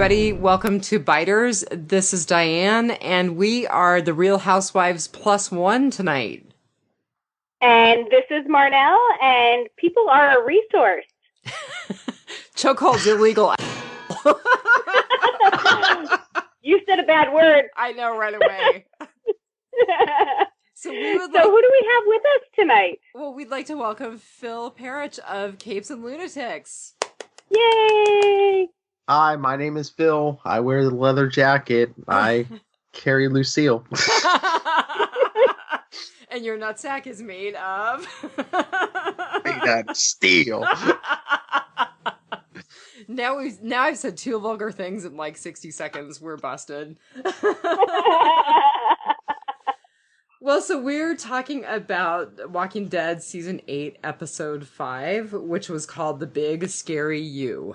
everybody. Welcome to Biters. This is Diane, and we are the Real Housewives +1 tonight. And this is Marnell, and people are a resource. Chokehold's illegal. You said a bad word. I know right away. So who do we have with us tonight? Well, we'd like to welcome Phil Perich of Capes and Lunatics. Yay! Hi, my name is Phil. I wear the leather jacket. I carry Lucille. And your nutsack is made of... Made out of steel. Now I've said 2 vulgar things in like 60 seconds. We're busted. Well, so we're talking about Walking Dead Season 8, Episode 5, which was called The Big Scary You.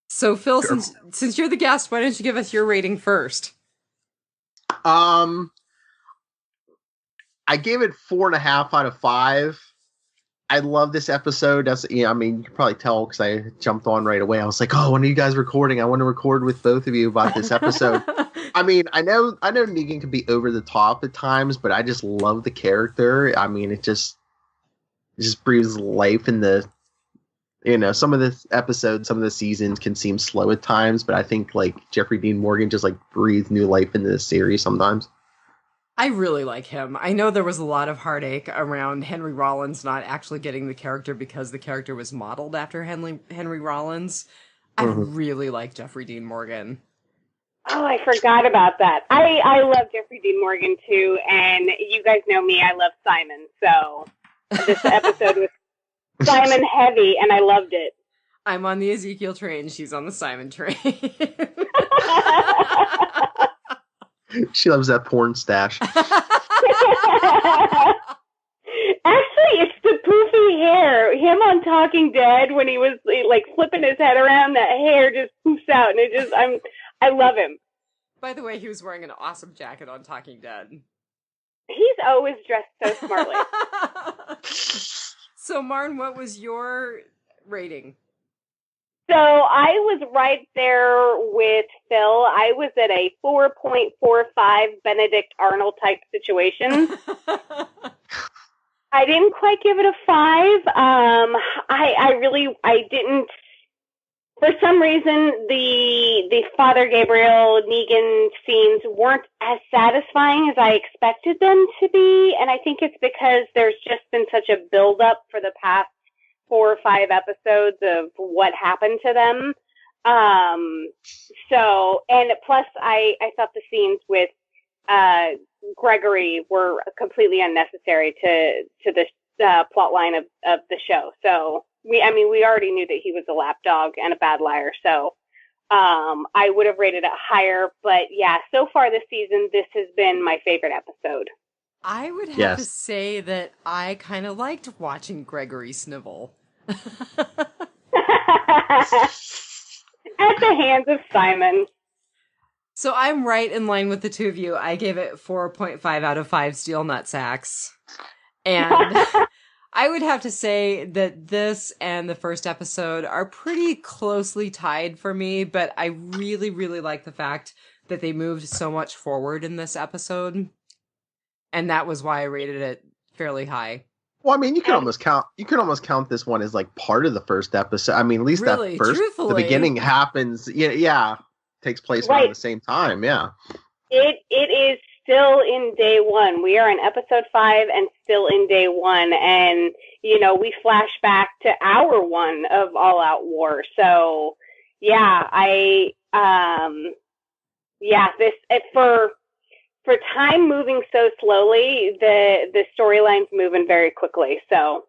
So, Phil, Sure. since you're the guest, why don't you give us your rating first? I gave it 4.5 out of 5. I love this episode. That's, you can probably tell because I jumped on right away. I was like, "Oh, when are you guys recording? I want to record with both of you about this episode." I know Negan can be over the top at times, but I just love the character. It just breathes life in the. Some of the episodes, some of the seasons can seem slow at times, but I think like Jeffrey Dean Morgan just like breathes new life into this series sometimes. I really like him. I know there was a lot of heartache around Henry Rollins not actually getting the character because the character was modeled after Henry Rollins. I really like Jeffrey Dean Morgan. Oh, I forgot about that. I love Jeffrey Dean Morgan too, and you guys know me, I love Simon, so this episode was Simon heavy, and I loved it. I'm on the Ezekiel train, she's on the Simon train. She loves that porn stash. Actually, it's the poofy hair. Him on Talking Dead when he was like flipping his head around, that hair just poofs out, and I love him. By the way, he was wearing an awesome jacket on Talking Dead. He's always dressed so smartly. So, Marn, what was your rating? So I was right there with Phil. I was at a 4.45 Benedict Arnold type situation. I didn't quite give it a 5. I didn't. For some reason, the Father Gabriel Negan scenes weren't as satisfying as I expected them to be, and I think it's because there's just been such a build-up for the past 4 or 5 episodes of what happened to them. And plus I thought the scenes with Gregory were completely unnecessary to the plot line of the show. So we already knew that he was a lapdog and a bad liar. So I would have rated it higher. But yeah, so far this season, this has been my favorite episode. I would have to say that I kind of liked watching Gregory snivel. At the hands of Simon. So I'm right in line with the two of you. I gave it 4.5 out of 5 steel nutsacks. And I would have to say that this and the first episode are pretty closely tied for me, but I really, really like the fact that they moved so much forward in this episode. And that was why I rated it fairly high. Well, you can almost count this one as like part of the first episode. At least really, that first, the beginning happens. Yeah, takes place around the same time. Yeah, it is still in day 1. We are in episode 5 and still in day 1, and we flash back to hour 1 of All Out War. So for time moving so slowly, the storyline's moving very quickly. So,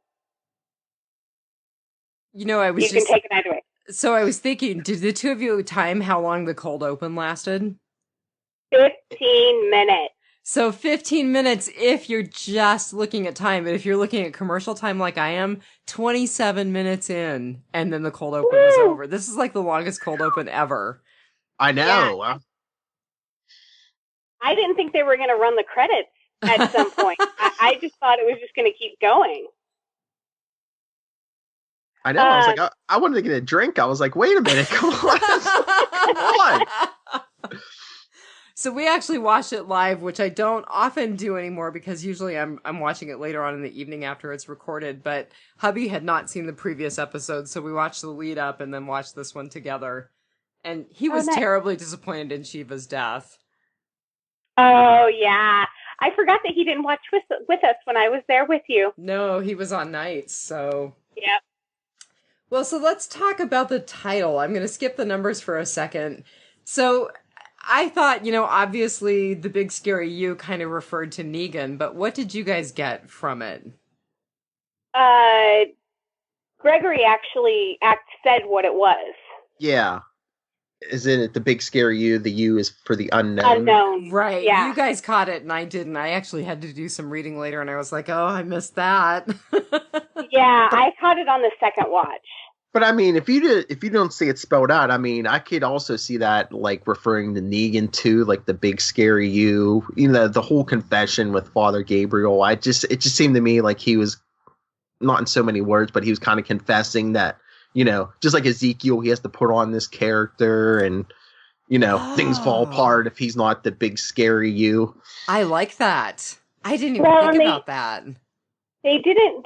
I was can take it either way. So I was thinking, did the two of you time how long the cold open lasted? 15 minutes. So 15 minutes if you're just looking at time, but if you're looking at commercial time like I am, 27 minutes in, and then the cold open is over. This is like the longest cold open ever. I know. Yeah. I didn't think they were going to run the credits at some point. I just thought it was just going to keep going. I know. I was like, I wanted to get a drink. I was like, wait a minute, come on, come on. So we actually watched it live, which I don't often do anymore because usually I'm watching it later on in the evening after it's recorded. But hubby had not seen the previous episode, so we watched the lead up and then watched this one together. And he was terribly disappointed in Shiva's death. Oh yeah, I forgot that he didn't watch with us when I was there with you. No, he was on nights. So yep. Well, so let's talk about the title. I'm going to skip the numbers for a second. So I thought, obviously the big scary you kind of referred to Negan, but what did you guys get from it? Gregory actually said what it was. Yeah. Isn't it the big scary you? The U is for the unknown. Unknown. Right. Yeah. You guys caught it and I didn't. I actually had to do some reading later and I was like, oh, I missed that. Yeah, I caught it on the second watch. But I mean, if you don't see it spelled out, I mean, I could also see that like referring to Negan too, like the big scary you. The whole confession with Father Gabriel. It just seemed to me like he was not in so many words, but he was kind of confessing that, just like Ezekiel, he has to put on this character and things fall apart if he's not the big scary you. I like that. I didn't even think about that. They didn't,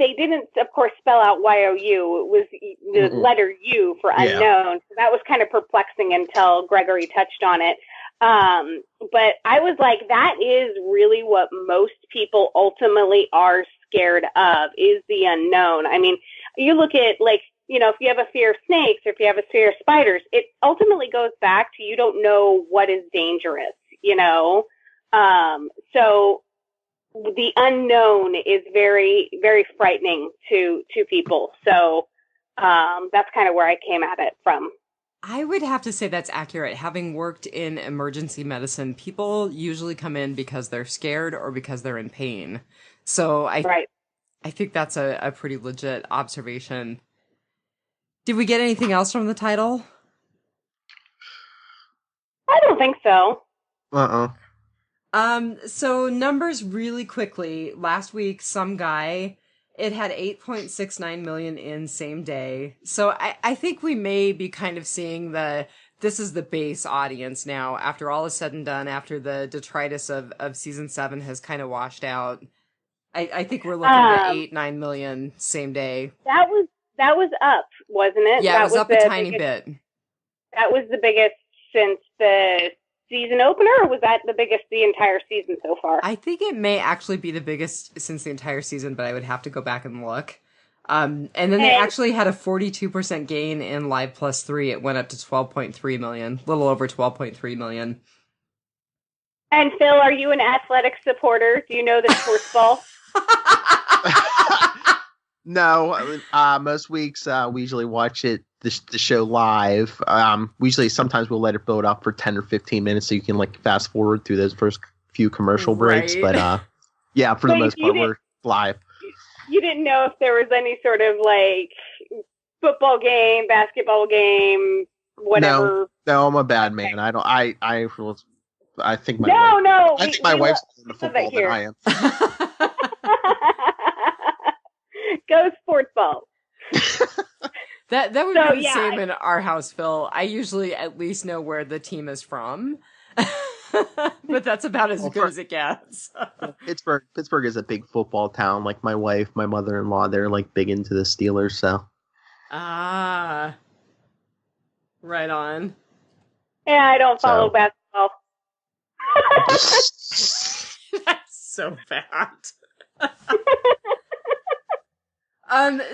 of course, spell out Y-O-U. It was the letter U for unknown. Yeah. So that was kind of perplexing until Gregory touched on it. But I was like, that is really what most people ultimately are scared of, is the unknown. I mean, you look at, like, if you have a fear of snakes or if you have a fear of spiders, it ultimately goes back to you don't know what is dangerous, So the unknown is very, very frightening to people. So that's kind of where I came at it from. I would have to say that's accurate. Having worked in emergency medicine, people usually come in because they're scared or because they're in pain. So I think that's a pretty legit observation. Did we get anything else from the title? I don't think so. So numbers really quickly. Last week, some guy, it had 8.69 million in same day. So I think we may be kind of seeing this is the base audience now, after all is said and done, after the detritus of season 7 has kind of washed out. I think we're looking at 8-9 million same day. That was up, wasn't it? Yeah, that it was up a tiny bit. That was the biggest since the season opener, or was that the biggest the entire season so far? I think it may actually be the biggest since the entire season, but I would have to go back and look. And then they actually had a 42% gain in Live Plus 3. It went up to 12.3 million, a little over 12.3 million. And Phil, are you an athletic supporter? Do you know the sports ball? No, most weeks we usually watch the show live. Sometimes we'll let it build up for 10 or 15 minutes so you can like fast forward through those first few commercial breaks. But yeah, for the most part, we're live. You didn't know if there was any sort of like football game, basketball game, whatever. No, I'm a bad man. I don't. I think my wife, I think my wife's into football than I am. Go sports ball. That would be the same in our house, Phil. I usually at least know where the team is from. But that's about as good as it gets. Pittsburgh is a big football town. Like my wife, my mother-in-law, they're like big into the Steelers, so. Ah. Right on. Yeah, I don't follow basketball. That's so bad.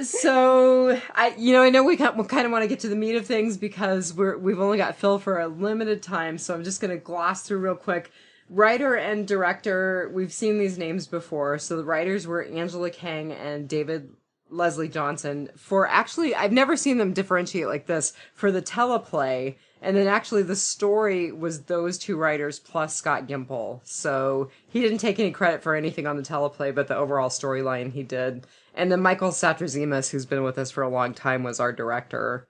So I know we kind of want to get to the meat of things because we've only got Phil for a limited time, so I'm just going to gloss through real quick. Writer and director, we've seen these names before. So the writers were Angela Kang and David Leslie Johnson. I've never seen them differentiate like this for the teleplay. And then actually the story was those two writers plus Scott Gimple. So he didn't take any credit for anything on the teleplay, but the overall storyline he did. And then Michael Satrazemis, who's been with us for a long time, was our director.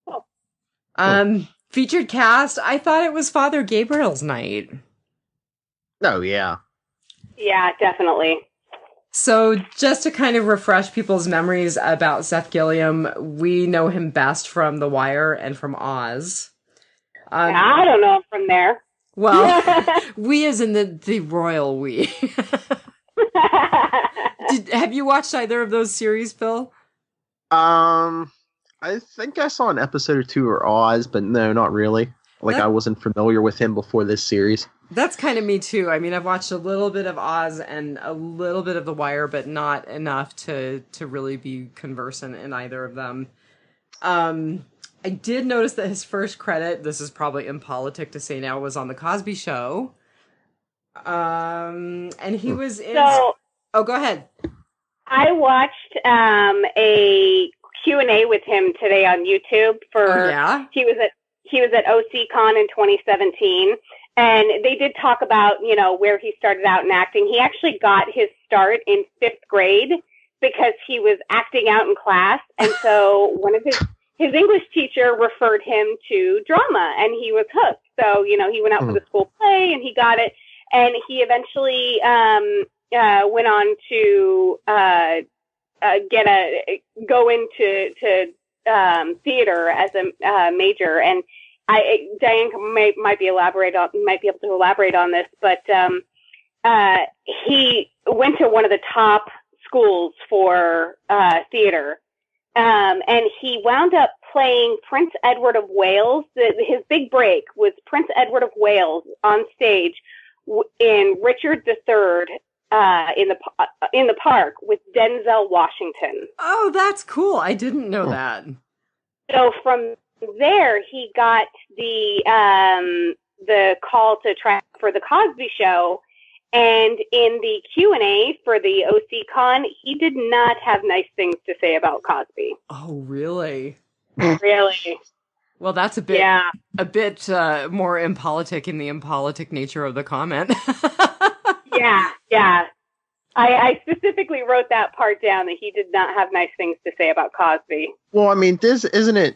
Oh. Featured cast, I thought it was Father Gabriel's night. Oh, yeah. Yeah, definitely. So just to kind of refresh people's memories about Seth Gilliam, we know him best from The Wire and from Oz. I don't know from there. Well, we as in the royal we. Have you watched either of those series, Phil? I think I saw an episode or two of Oz, but no, not really. I wasn't familiar with him before this series. That's kind of me too. I mean, I've watched a little bit of Oz and a little bit of The Wire, but not enough to really be conversant in either of them. I did notice that his first credit, this is probably impolitic to say now, was on The Cosby Show. And he was in... Oh, go ahead. I watched a Q&A with him today on YouTube he was at OCCon in 2017, and they did talk about, where he started out in acting. He actually got his start in 5th grade because he was acting out in class, and so one of his English teacher referred him to drama, and he was hooked. So, he went out for the school play, and he got it, and he eventually went on to go into theater as a major. And Dianne might be able to elaborate on this, but he went to one of the top schools for theater. And he wound up playing Prince Edward of Wales. His big break was Prince Edward of Wales on stage in Richard III in the park with Denzel Washington. Oh, that's cool. I didn't know that. So from there, he got the call to try for the Cosby Show. And in the Q&A for the OCCon, he did not have nice things to say about Cosby. Oh, really? Really? Well, that's a bit more impolitic in the impolitic nature of the comment. Yeah. I specifically wrote that part down, that he did not have nice things to say about Cosby. Well, I mean, isn't it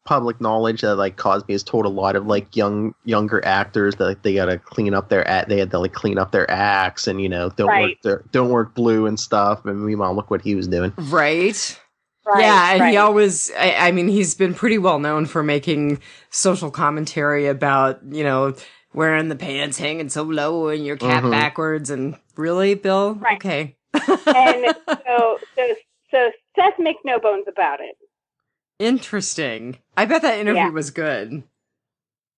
public knowledge that Cosby has told a lot of younger actors that they gotta clean up their clean up their acts and don't work blue and stuff, and meanwhile look what he was doing. Right. Yeah, and he always, I mean, he's been pretty well known for making social commentary about, wearing the pants hanging so low and your cap backwards, and really, Bill? Right. Okay. And so Seth makes no bones about it. Interesting. I bet that interview was good.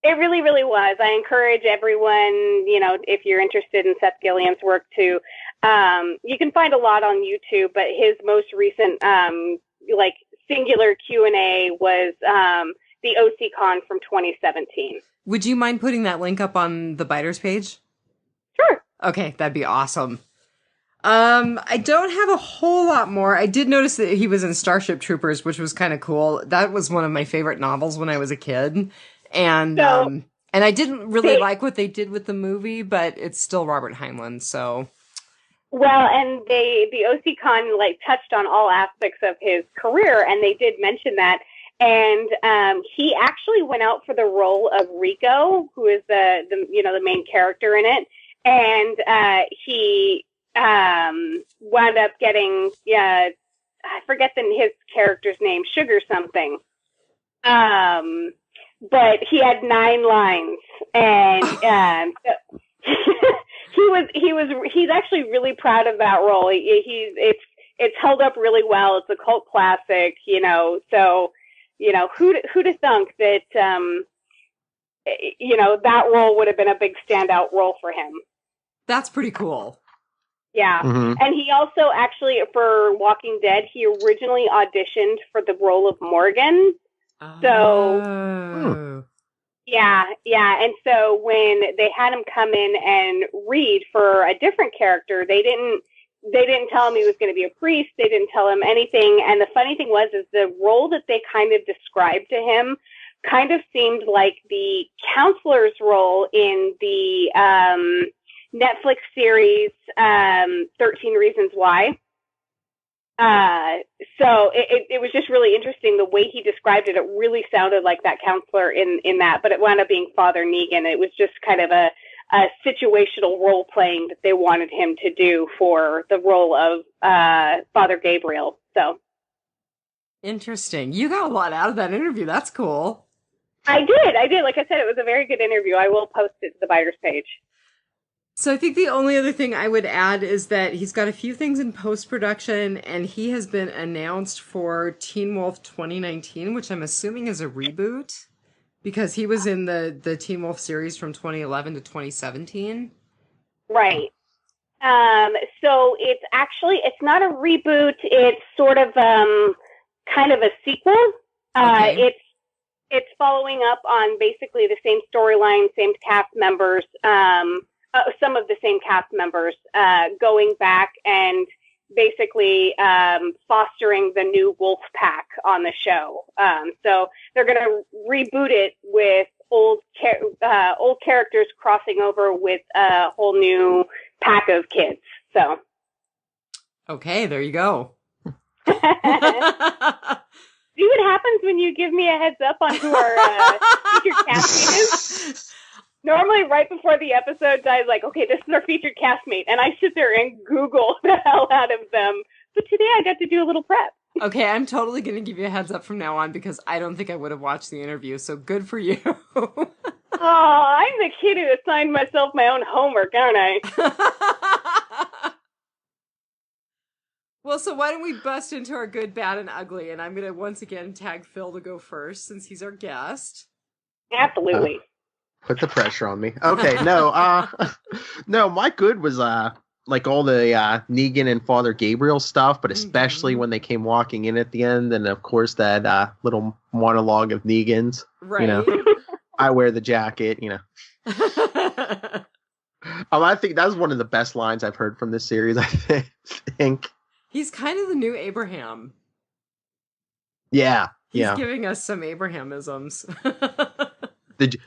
It really, really was. I encourage everyone, if you're interested in Seth Gilliam's work to, you can find a lot on YouTube, but his most recent, singular Q&A was the OCCon from 2017. Would you mind putting that link up on the Biters page? Sure. Okay, that'd be awesome. I don't have a whole lot more. I did notice that he was in Starship Troopers, which was kind of cool. That was one of my favorite novels when I was a kid. And I didn't really like what they did with the movie, but it's still Robert Heinlein, so. Well, and the OCCon touched on all aspects of his career, and they did mention that. And he actually went out for the role of Rico, who is the main character in it, and he wound up getting I forget his character's name, Sugar something. But he had 9 lines, and he's actually really proud of that role. It's held up really well. It's a cult classic, so. Who'd have thunk that, that role would have been a big standout role for him. That's pretty cool. Yeah. Mm-hmm. And he also actually, for Walking Dead, he originally auditioned for the role of Morgan. Oh. So, yeah. And so when they had him come in and read for a different character, they didn't tell him he was going to be a priest. They didn't tell him anything. And the funny thing was the role that they kind of described to him kind of seemed like the counselor's role in the Netflix series 13 Reasons Why. So it was just really interesting the way he described it. It really sounded like that counselor in that, but it wound up being Father Negan. It was just kind of a situational role playing that they wanted him to do for the role of Father Gabriel. So interesting. You got a lot out of that interview. That's cool. I did. Like I said, it was a very good interview. I will post it to the Biters page. So I think the only other thing I would add is that he's got a few things in post-production, and he has been announced for Teen Wolf 2019, which I'm assuming is a reboot, because he was in the Teen Wolf series from 2011 to 2017. Right. So it's not a reboot. It's sort of kind of a sequel. Okay. It's following up on basically the same storyline, same cast members. Some of the same cast members going back and basically fostering the new wolf pack on the show. So they're going to reboot it with old characters crossing over with a whole new pack of kids. So okay, there you go. See what happens when you give me a heads up on who our featured castmate is? Normally, right before the episode, Di's like, okay, this is our featured castmate. And I sit there and Google the hell out of them. But today I got to do a little prep. Okay, I'm totally going to give you a heads up from now on because I don't think I would have watched the interview, so good for you. Oh, I'm the kid who assigned myself my own homework, aren't I? Well, so why don't we bust into our good, bad, and ugly? And I'm going to once again tag Phil to go first since he's our guest. Absolutely. Put the pressure on me. Okay, no, no, my good was like all the Negan and Father Gabriel stuff, but especially when they came walking in at the end, and of course that little monologue of Negan's. Right. You know, I wear the jacket. You know. I think that was one of the best lines I've heard from this series. I think he's kind of the new Abraham. Yeah. He's giving us some Abrahamisms.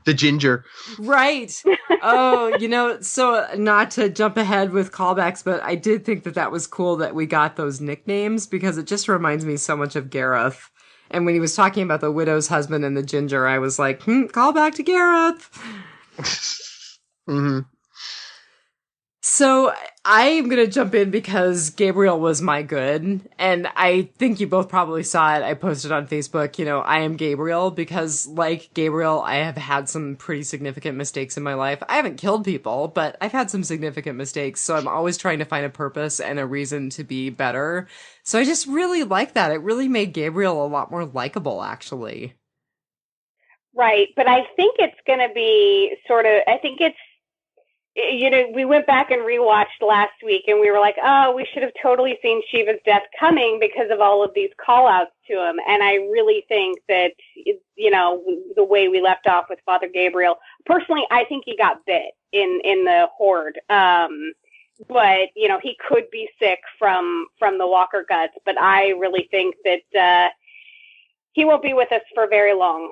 The ginger. Right. Oh, so not to jump ahead with callbacks, but I did think that was cool that we got those nicknames because it just reminds me so much of Gareth. And when he was talking about the widow's husband and the ginger, I was like, call back to Gareth. Mm-hmm. So I am going to jump in because Gabriel was my good. And I think you both probably saw it. I posted on Facebook, I am Gabriel because like Gabriel, I have had some pretty significant mistakes in my life. I haven't killed people, but I've had some significant mistakes. So I'm always trying to find a purpose and a reason to be better. So I just really like that. It really made Gabriel a lot more likable, actually. Right. But I think it's going to be we went back and rewatched last week and we were like, oh, we should have totally seen Shiva's death coming because of all of these call outs to him. And I really think that, the way we left off with Father Gabriel, personally, I think he got bit in the horde. But, he could be sick from the Walker guts, but I really think that, he won't be with us for very long.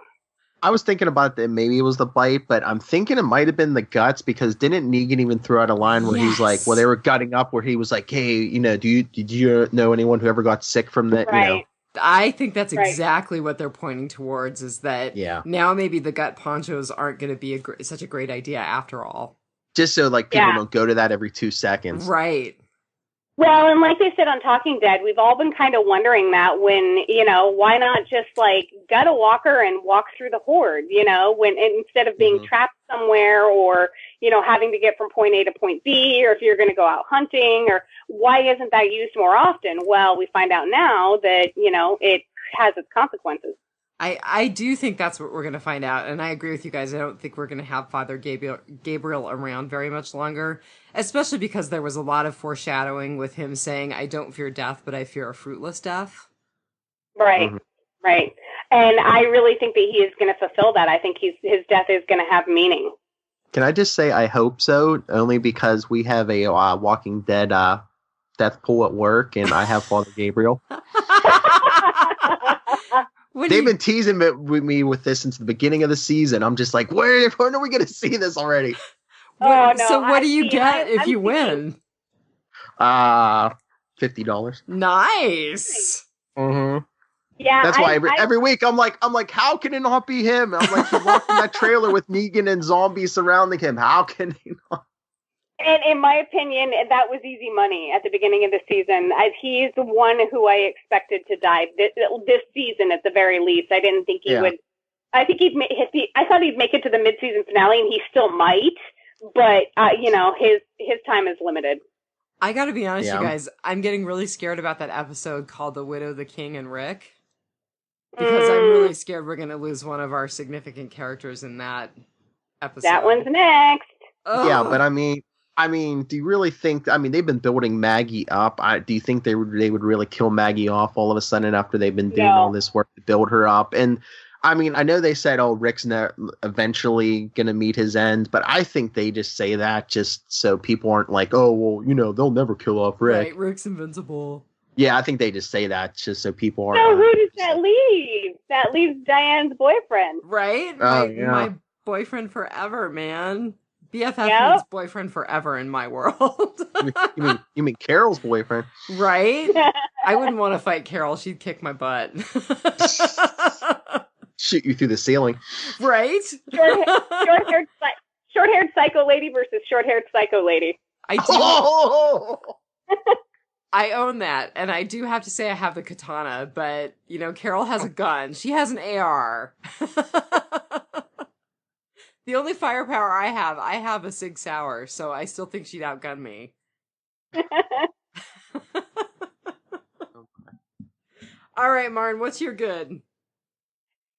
I was thinking about that maybe it was the bite, but I'm thinking it might have been the guts because didn't Negan even throw out a line where he's like, well, they were gutting up where he was like, hey, did you know anyone who ever got sick from that? Right. I think that's exactly what they're pointing towards is that now maybe the gut ponchos aren't going to be such a great idea after all. Just so people don't go to that every 2 seconds. Right. Well, and like they said on Talking Dead, we've all been kind of wondering that when, why not just gut a walker and walk through the horde, when instead of being trapped somewhere or, having to get from point A to point B, or if you're going to go out hunting, or why isn't that used more often? Well, we find out now that, it has its consequences. I do think that's what we're going to find out, and I agree with you guys. I don't think we're going to have Father Gabriel around very much longer, especially because there was a lot of foreshadowing with him saying, I don't fear death, but I fear a fruitless death. Right, right. And I really think that he is going to fulfill that. I think his death is going to have meaning. Can I just say I hope so, only because we have a Walking Dead death pool at work, and I have Father Gabriel. They've been teasing me with this since the beginning of the season. I'm just like, when are we going to see this already? Oh, no, so what do you get if you win? $50. Nice. Mm-hmm. Yeah, That's why every week I'm like, how can it not be him? I'm like, he's locked in that trailer with Negan and zombies surrounding him. How can he not? And in my opinion, that was easy money at the beginning of the season. He's the one who I expected to die this season at the very least. I didn't think he would. I think I thought he'd make it to the mid-season finale, and he still might. But his time is limited. I got to be honest, you guys. I'm getting really scared about that episode called "The Widow, the King, and Rick," because I'm really scared we're going to lose one of our significant characters in that episode. That one's next. Ugh. Yeah, but I mean, do you really think? I mean, they've been building Maggie up. Do you think they would really kill Maggie off all of a sudden after they've been doing all this work to build her up? And I mean, I know they said, "Oh, Rick's eventually gonna meet his end," but I think they just say that just so people aren't like, "Oh, well, they'll never kill off Rick." Right, Rick's invincible. Yeah, I think they just say that just so people aren't. So who does that leave? That leaves Diane's boyfriend, right? My boyfriend forever, man. BFF means boyfriend forever in my world. you mean Carol's boyfriend? Right? I wouldn't want to fight Carol. She'd kick my butt. Shoot you through the ceiling. Right? Short-haired psycho lady versus short-haired psycho lady. I do. I own that, and I do have to say I have the katana, but, Carol has a gun. She has an AR. The only firepower I have a Sig Sauer, so I still think she'd outgun me. All right, Marn, what's your good?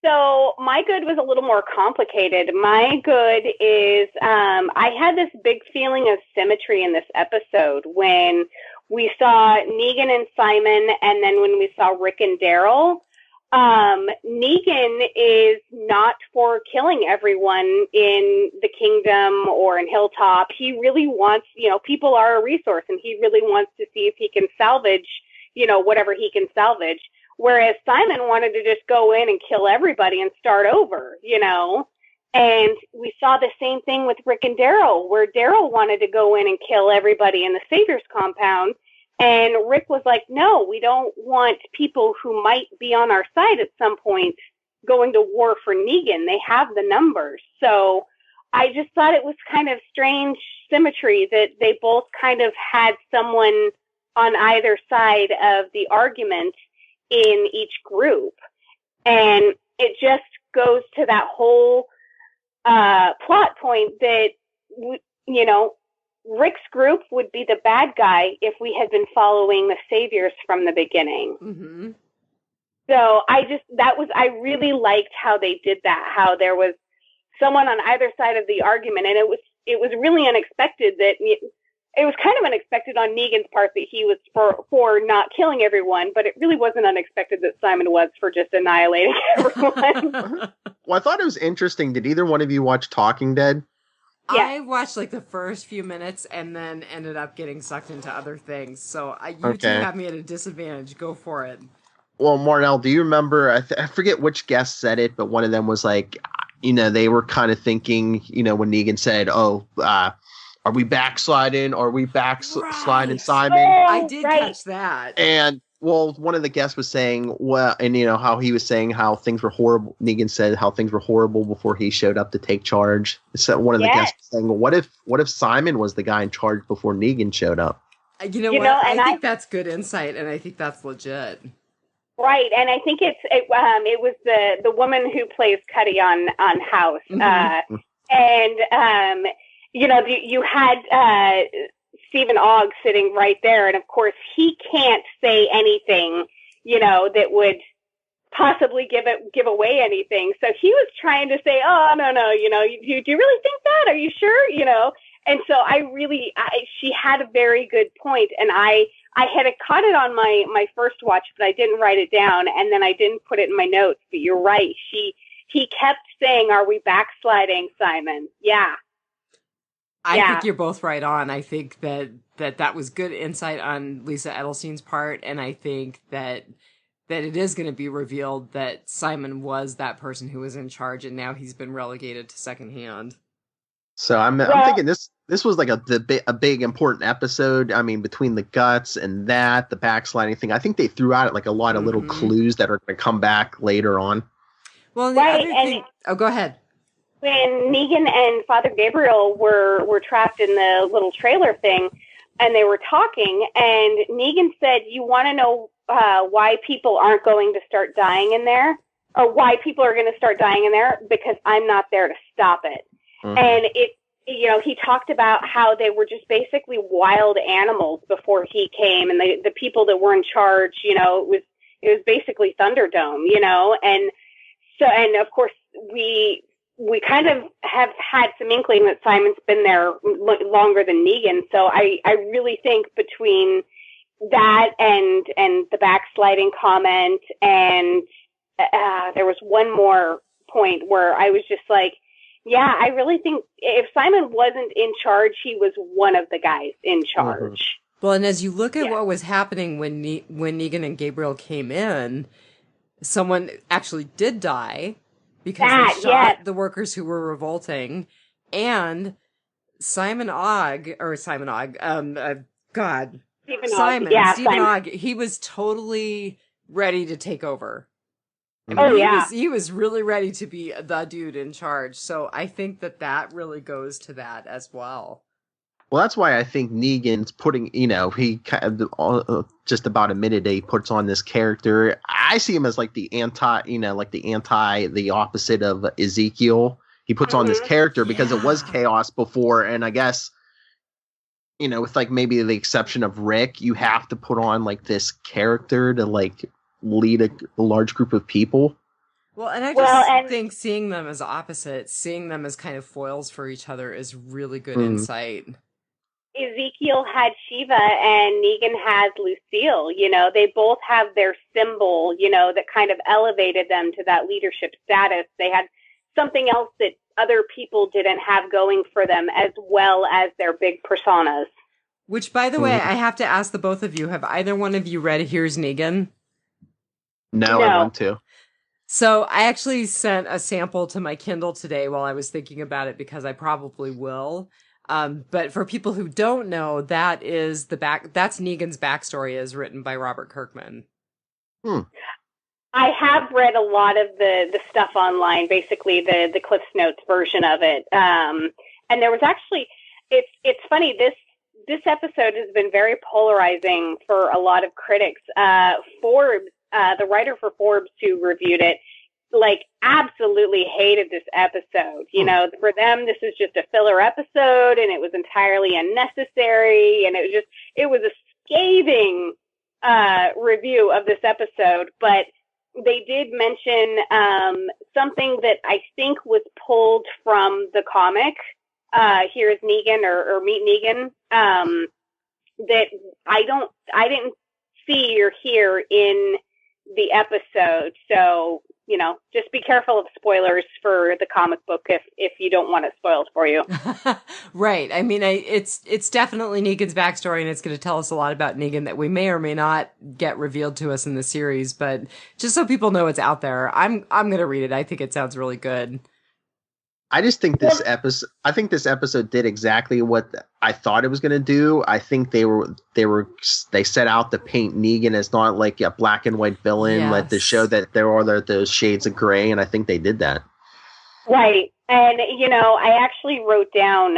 So my good was a little more complicated. My good is I had this big feeling of symmetry in this episode when we saw Negan and Simon, and then when we saw Rick and Daryl. Negan is not for killing everyone in the kingdom or in Hilltop. He really wants, people are a resource, and he really wants to see if he can salvage, whatever he can salvage. Whereas Simon wanted to just go in and kill everybody and start over, And we saw the same thing with Rick and Daryl, where Daryl wanted to go in and kill everybody in the Savior's compound. And Rick was like, no, we don't want people who might be on our side at some point going to war for Negan. They have the numbers. So I just thought it was kind of strange symmetry that they both kind of had someone on either side of the argument in each group. And it just goes to that whole plot point that, Rick's group would be the bad guy if we had been following the Saviors from the beginning. Mm-hmm. So I really liked how they did that, how there was someone on either side of the argument. And it was really unexpected that it was kind of unexpected on Negan's part that he was for not killing everyone, but it really wasn't unexpected that Simon was for just annihilating everyone. Well, I thought it was interesting. Did either one of you watch Talking Dead? Yeah. I watched the first few minutes and then ended up getting sucked into other things. So you two have me at a disadvantage. Go for it. Well, Marnell, do you remember? I forget which guest said it, but one of them was like, they were kind of thinking, when Negan said, "Oh, are we backsliding? Are we backsliding, Simon?" Oh, I did catch that. And one of the guests was saying, how he was saying how things were horrible. Negan said how things were horrible before he showed up to take charge. So one of the guests was saying, well, what if Simon was the guy in charge before Negan showed up? You know what? I think that's good insight, and I think that's legit. Right, and I think it was the woman who plays Cuddy on House, Mm-hmm. And you had Stephen Ogg sitting right there, and of course he can't say anything, that would possibly give away anything. So he was trying to say, "Oh, no, do you really think that? Are you sure?" And so she had a very good point, and I had caught it on my first watch, but I didn't write it down, and then I didn't put it in my notes. But you're right. He kept saying, "Are we backsliding, Simon?" Yeah. I think you're both right on. I think that was good insight on Lisa Edelstein's part, and I think that it is going to be revealed that Simon was that person who was in charge, and now he's been relegated to second hand. So I'm thinking this was like a big important episode. I mean, between the guts and the backsliding thing, I think they threw out like a lot of little clues that are going to come back later on. Well, the other thing. Oh, go ahead. When Negan and Father Gabriel were trapped in the little trailer thing, and they were talking, and Negan said, "You want to know why people aren't going to start dying in there, or why people are going to start dying in there? Because I'm not there to stop it." Mm-hmm. And he talked about how they were just basically wild animals before he came, and the people that were in charge, it was basically Thunderdome, and so, and of course we kind of have had some inkling that Simon's been there longer than Negan. So I really think between that and the backsliding comment, and there was one more point where I was just like, yeah, I really think if Simon wasn't in charge, he was one of the guys in charge. Mm-hmm. Well, and as you look at what was happening when Negan and Gabriel came in, someone actually did die. Because they shot the workers who were revolting, and Stephen Ogg, he was totally ready to take over. I mean, he was really ready to be the dude in charge. So I think that really goes to that as well. Well, that's why I think Negan's putting, he kind of just about a minute he puts on this character. I see him as like the opposite of Ezekiel. He puts on this character because it was chaos before. And I guess, with like maybe the exception of Rick, you have to put on like this character to like lead a large group of people. Well, and I just think seeing them as opposites, seeing them as kind of foils for each other is really good insight. Ezekiel had Shiva and Negan has Lucille. They both have their symbol, that kind of elevated them to that leadership status. They had something else that other people didn't have going for them, as well as their big personas. Which, by the way, I have to ask the both of you, have either one of you read Here's Negan? No, I want to. So I actually sent a sample to my Kindle today while I was thinking about it, because I probably will. But for people who don't know, that's Negan's backstory as written by Robert Kirkman. I have read a lot of the stuff online, basically the Cliff's Notes version of it. And there was actually, it's funny, this episode has been very polarizing for a lot of critics. Forbes, the writer for Forbes who reviewed it, absolutely hated this episode. For them, this is just a filler episode, and it was entirely unnecessary, and it was a scathing review of this episode. But they did mention something that I think was pulled from the comic, Here's Negan or Meet Negan, that I didn't see or hear in the episode. So, just be careful of spoilers for the comic book if you don't want it spoiled for you. Right. I mean, it's definitely Negan's backstory, and it's going to tell us a lot about Negan that we may or may not get revealed to us in the series. But just so people know it's out there, I'm going to read it. I think it sounds really good. I just think this episode did exactly what I thought it was going to do. I think they set out to paint Negan as not like a black and white villain, to show that there are those shades of gray, and I think they did that. Right. And I actually wrote down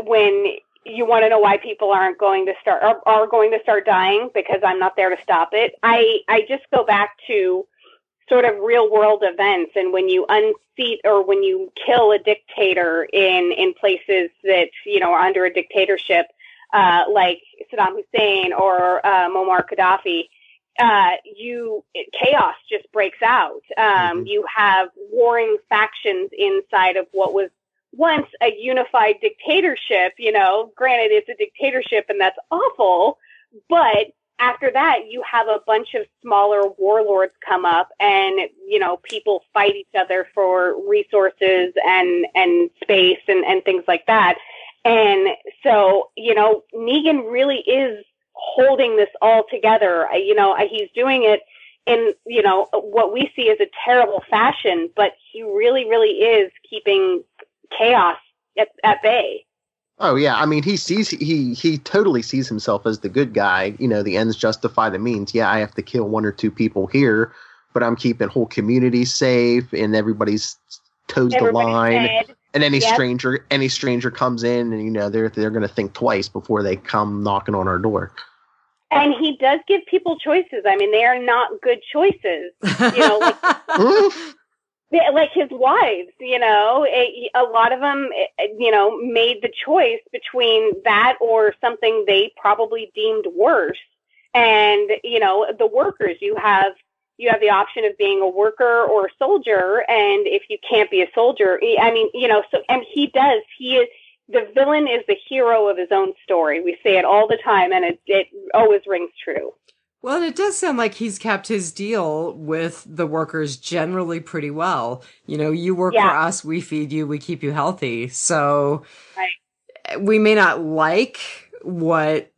when you want to know why people are going to start dying, because I'm not there to stop it. I just go back to sort of real world events, and when you unseat or when you kill a dictator in places that are under a dictatorship, like Saddam Hussein or Muammar Gaddafi, chaos just breaks out. You have warring factions inside of what was once a unified dictatorship. Granted, it's a dictatorship and that's awful, but after that, you have a bunch of smaller warlords come up, and people fight each other for resources and space and things like that. And so, Negan really is holding this all together. He's doing it in what we see as a terrible fashion, but he really, really is keeping chaos at bay. Oh yeah, I mean he totally sees himself as the good guy. You know, the ends justify the means. Yeah, I have to kill one or two people here, but I'm keeping whole communities safe and everybody's toes the line. Fed. And any stranger comes in, and you know they're going to think twice before they come knocking on our door. And he does give people choices. I mean, they are not good choices. You know, like his wives. You know, a lot of them, you know, made the choice between that or something they probably deemed worse. And you know, the workers, you have the option of being a worker or a soldier, and if you can't be a soldier, I mean, you know, so, and he is, the villain is the hero of his own story. We say it all the time, and it always rings true. Well, it does sound like he's kept his deal with the workers generally pretty well. You know, you work for us, we feed you, we keep you healthy. So we may not like what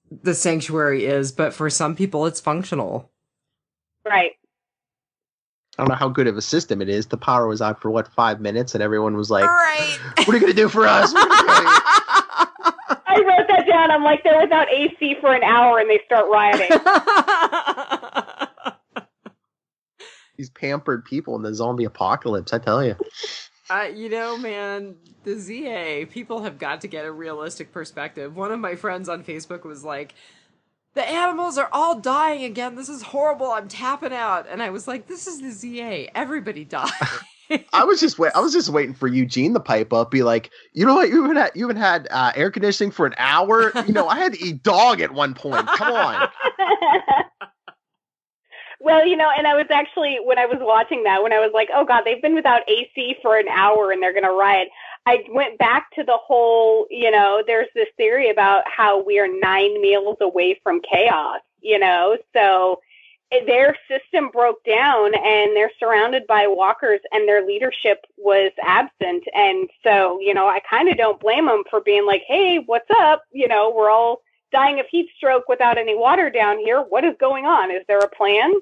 the sanctuary is, but for some people it's functional. Right. I don't know how good of a system it is. The power was out for 5 minutes, and everyone was like, "What are you going to do for us?" I wrote that down. I'm like, they're without AC for an hour, and they start rioting. These pampered people in the zombie apocalypse, I tell you. You know, man, the ZA, people have got to get a realistic perspective. One of my friends on Facebook was like, the animals are all dying again. This is horrible. I'm tapping out. And I was like, this is the ZA. Everybody dies. I was just waiting for Eugene to pipe up, be like, you know what? You haven't had air conditioning for an hour. You know, I had to eat dog at one point. Come on. Well, you know, and I was actually, when I was watching that, when I was like, oh God, they've been without AC for an hour and they're going to riot. I went back to the whole, you know, there's this theory about how we are 9 meals away from chaos, you know, so their system broke down and they're surrounded by walkers and their leadership was absent. And so, you know, I kind of don't blame them for being like, hey, what's up? You know, we're all dying of heat stroke without any water down here. What is going on? Is there a plan?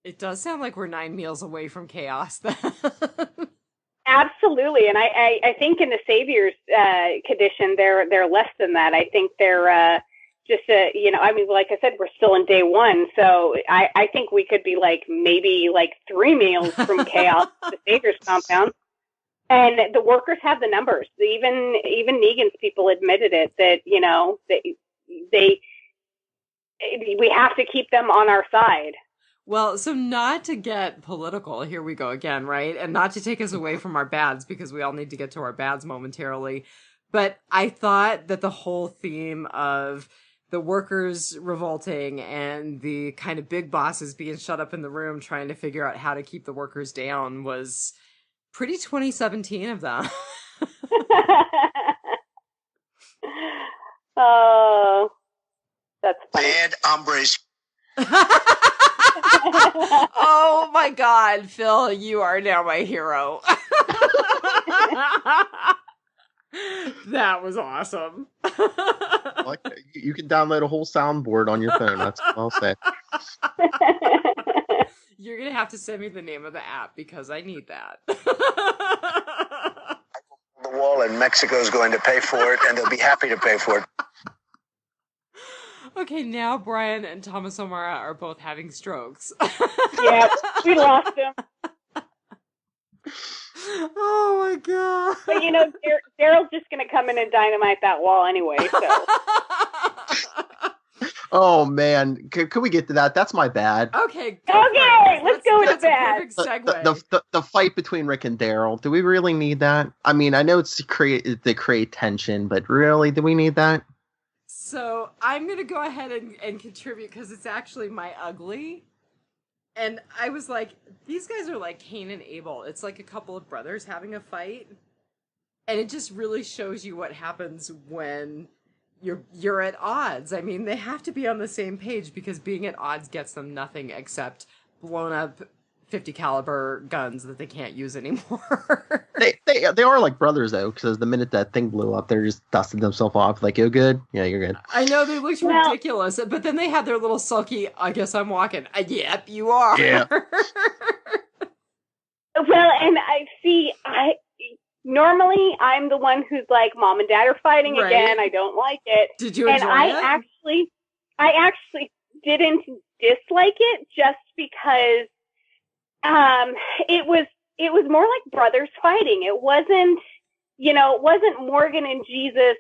It does sound like we're 9 meals away from chaos then. Absolutely, and I think in the Savior's condition, they're less than that. I think they're just you know, I mean, like I said, we're still in day one, so I think we could be like maybe like 3 meals from chaos at the Savior's compound. And the workers have the numbers. Even Negan's people admitted it, that you know we have to keep them on our side. Well, so not to get political, here we go again, right? And not to take us away from our bads, because we all need to get to our bads momentarily. But I thought that the whole theme of the workers revolting and the kind of big bosses being shut up in the room trying to figure out how to keep the workers down was pretty 2017 of them. Oh, that's funny. Bad hombres. Oh my God, Phil, you are now my hero. That was awesome. You can download a whole soundboard on your phone. That's what I'll say. You're going to have to send me the name of the app because I need that. The wall, and Mexico's going to pay for it, and they'll be happy to pay for it. Okay, now Brian and Thomas O'Mara are both having strokes. Yeah, we lost him. Oh my God. But you know, Daryl's just going to come in and dynamite that wall anyway, so. Oh man, could we get to that? That's my bad. Okay, let's go with bad. Perfect segue. The fight between Rick and Daryl. Do we really need that? I mean, I know it's to create tension, but really, do we need that? So I'm going to go ahead and contribute because it's actually my ugly. And I was like, these guys are like Cain and Abel. It's like a couple of brothers having a fight. And it just really shows you what happens when you're at odds. I mean, they have to be on the same page because being at odds gets them nothing except blown up 50 caliber guns that they can't use anymore. They are like brothers though, because the minute that thing blew up, they're just dusting themselves off. Like, you're good? Yeah, you're good. I know, they looked ridiculous, but then they had their little sulky, I guess I'm walking. Yep, you are. Yeah. Well, and I normally I'm the one who's like, Mom and Dad are fighting Right. again. I don't like it. Did you enjoy it? I actually didn't dislike it just because it was more like brothers fighting. It wasn't Morgan and Jesus,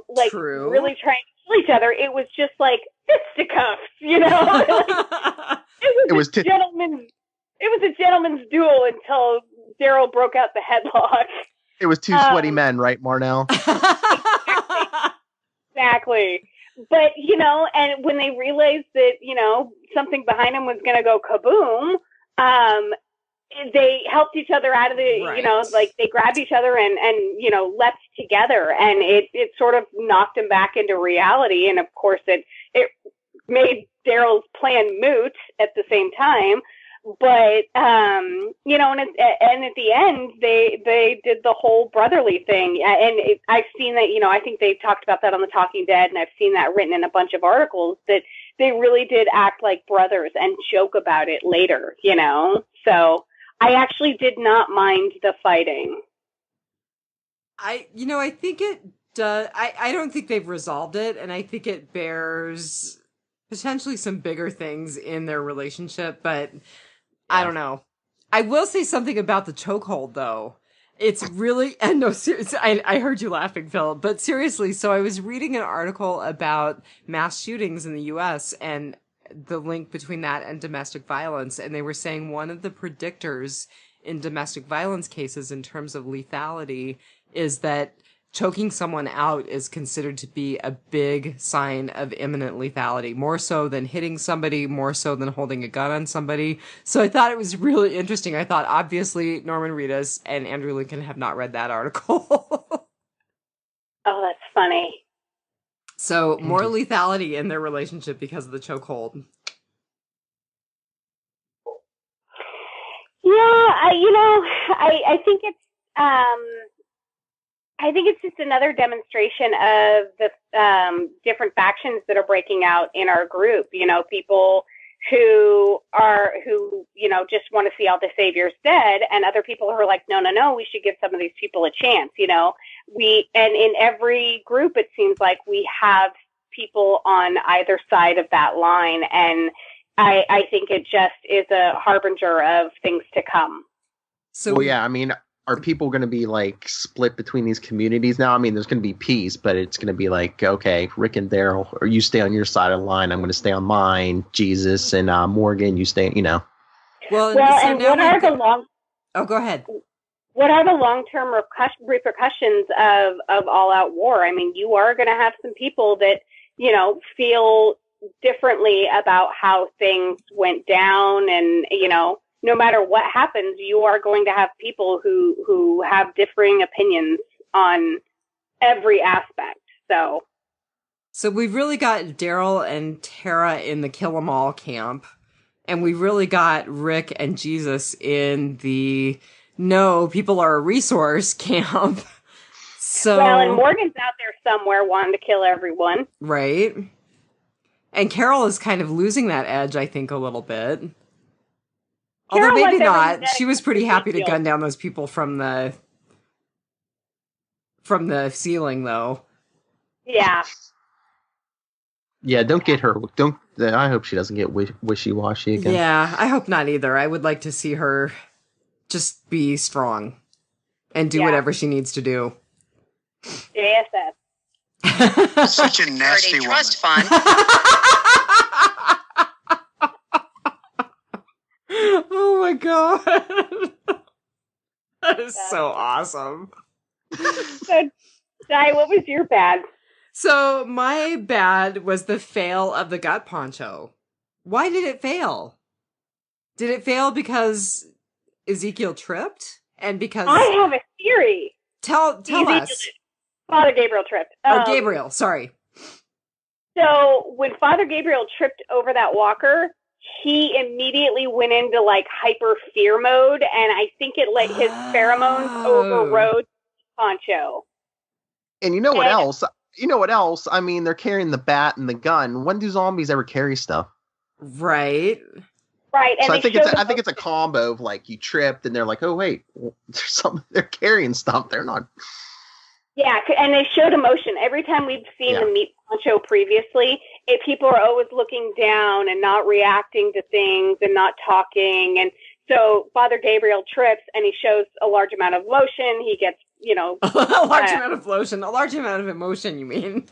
like True. really trying to kill each other. It was just like fisticuffs, Like, it was a gentleman's duel until Daryl broke out the headlock. It was two sweaty men, right, Marnell? Exactly. But, and when they realized that, something behind them was going to go kaboom, they helped each other out of the, Right. like they grabbed each other and leapt together, and it sort of knocked them back into reality. And of course it made Daryl's plan moot at the same time. But, and at the end, they did the whole brotherly thing. And I've seen that, I think they talked about that on The Talking Dead, and I've seen that written in a bunch of articles, that they really did act like brothers and joke about it later, So I actually did not mind the fighting. I think it does. I don't think they've resolved it, and I think it bears potentially some bigger things in their relationship, but I don't know. I will say something about the chokehold, though. It's really, and no, seriously, I heard you laughing, Phil, but seriously, so I was reading an article about mass shootings in the U.S. and the link between that and domestic violence, and they were saying one of the predictors in domestic violence cases in terms of lethality is that choking someone out is considered to be a big sign of imminent lethality, more so than hitting somebody, more so than holding a gun on somebody. So I thought it was really interesting. I thought, obviously, Norman Reedus and Andrew Lincoln have not read that article. Oh, that's funny. So more lethality in their relationship because of the chokehold. Yeah, I think it's I think it's just another demonstration of the different factions that are breaking out in our group. People who just want to see all the saviors dead, and other people who are like, no, we should give some of these people a chance. And in every group, it seems like we have people on either side of that line, and I think it just is a harbinger of things to come. So well, yeah, I mean, are people going to be like split between these communities now? I mean, there's going to be peace, but it's going to be like, okay, Rick and Daryl, or you stay on your side of the line, I'm going to stay on mine. Jesus and Morgan, you stay, Well, so and now what are the long? Oh, go ahead. What are the long-term repercussions of all-out war? I mean, you are going to have some people that feel differently about how things went down, and no matter what happens, you are going to have people who have differing opinions on every aspect. So we've really got Daryl and Tara in the Kill 'Em All camp, and we really got Rick and Jesus in the no, people are a resource camp. So and Morgan's out there somewhere wanting to kill everyone. Right. And Carol is kind of losing that edge, I think, a little bit. Although maybe not. She was pretty happy to gun down those people from the ceiling, though. Yeah. Yeah, don't get her. I hope she doesn't get wishy-washy again. Yeah, I hope not either. I would like to see her just be strong and do whatever she needs to do. JSS. Such a nasty woman. Trust fund. Oh my god. That is so awesome. So, Di, what was your bad? So my bad was the fail of the gut poncho. Why did it fail? Did it fail because Ezekiel tripped? And because I have a theory. Tell us. Father Gabriel tripped. Gabriel, sorry. So when Father Gabriel tripped over that walker, he immediately went into like hyper fear mode, and I think it let his pheromones overrode Poncho. And you know what else? I mean, they're carrying the bat and the gun. When do zombies ever carry stuff? Right. Right. And So I think it's a combo of like you tripped and they're like, oh wait, there's something, they're carrying stuff. They're not. Yeah, and they showed emotion. Every time we've seen the meat poncho previously, people are always looking down and not reacting to things and not talking. And so Father Gabriel trips and he shows a large amount of emotion. He gets, a large amount of emotion. A large amount of emotion, you mean?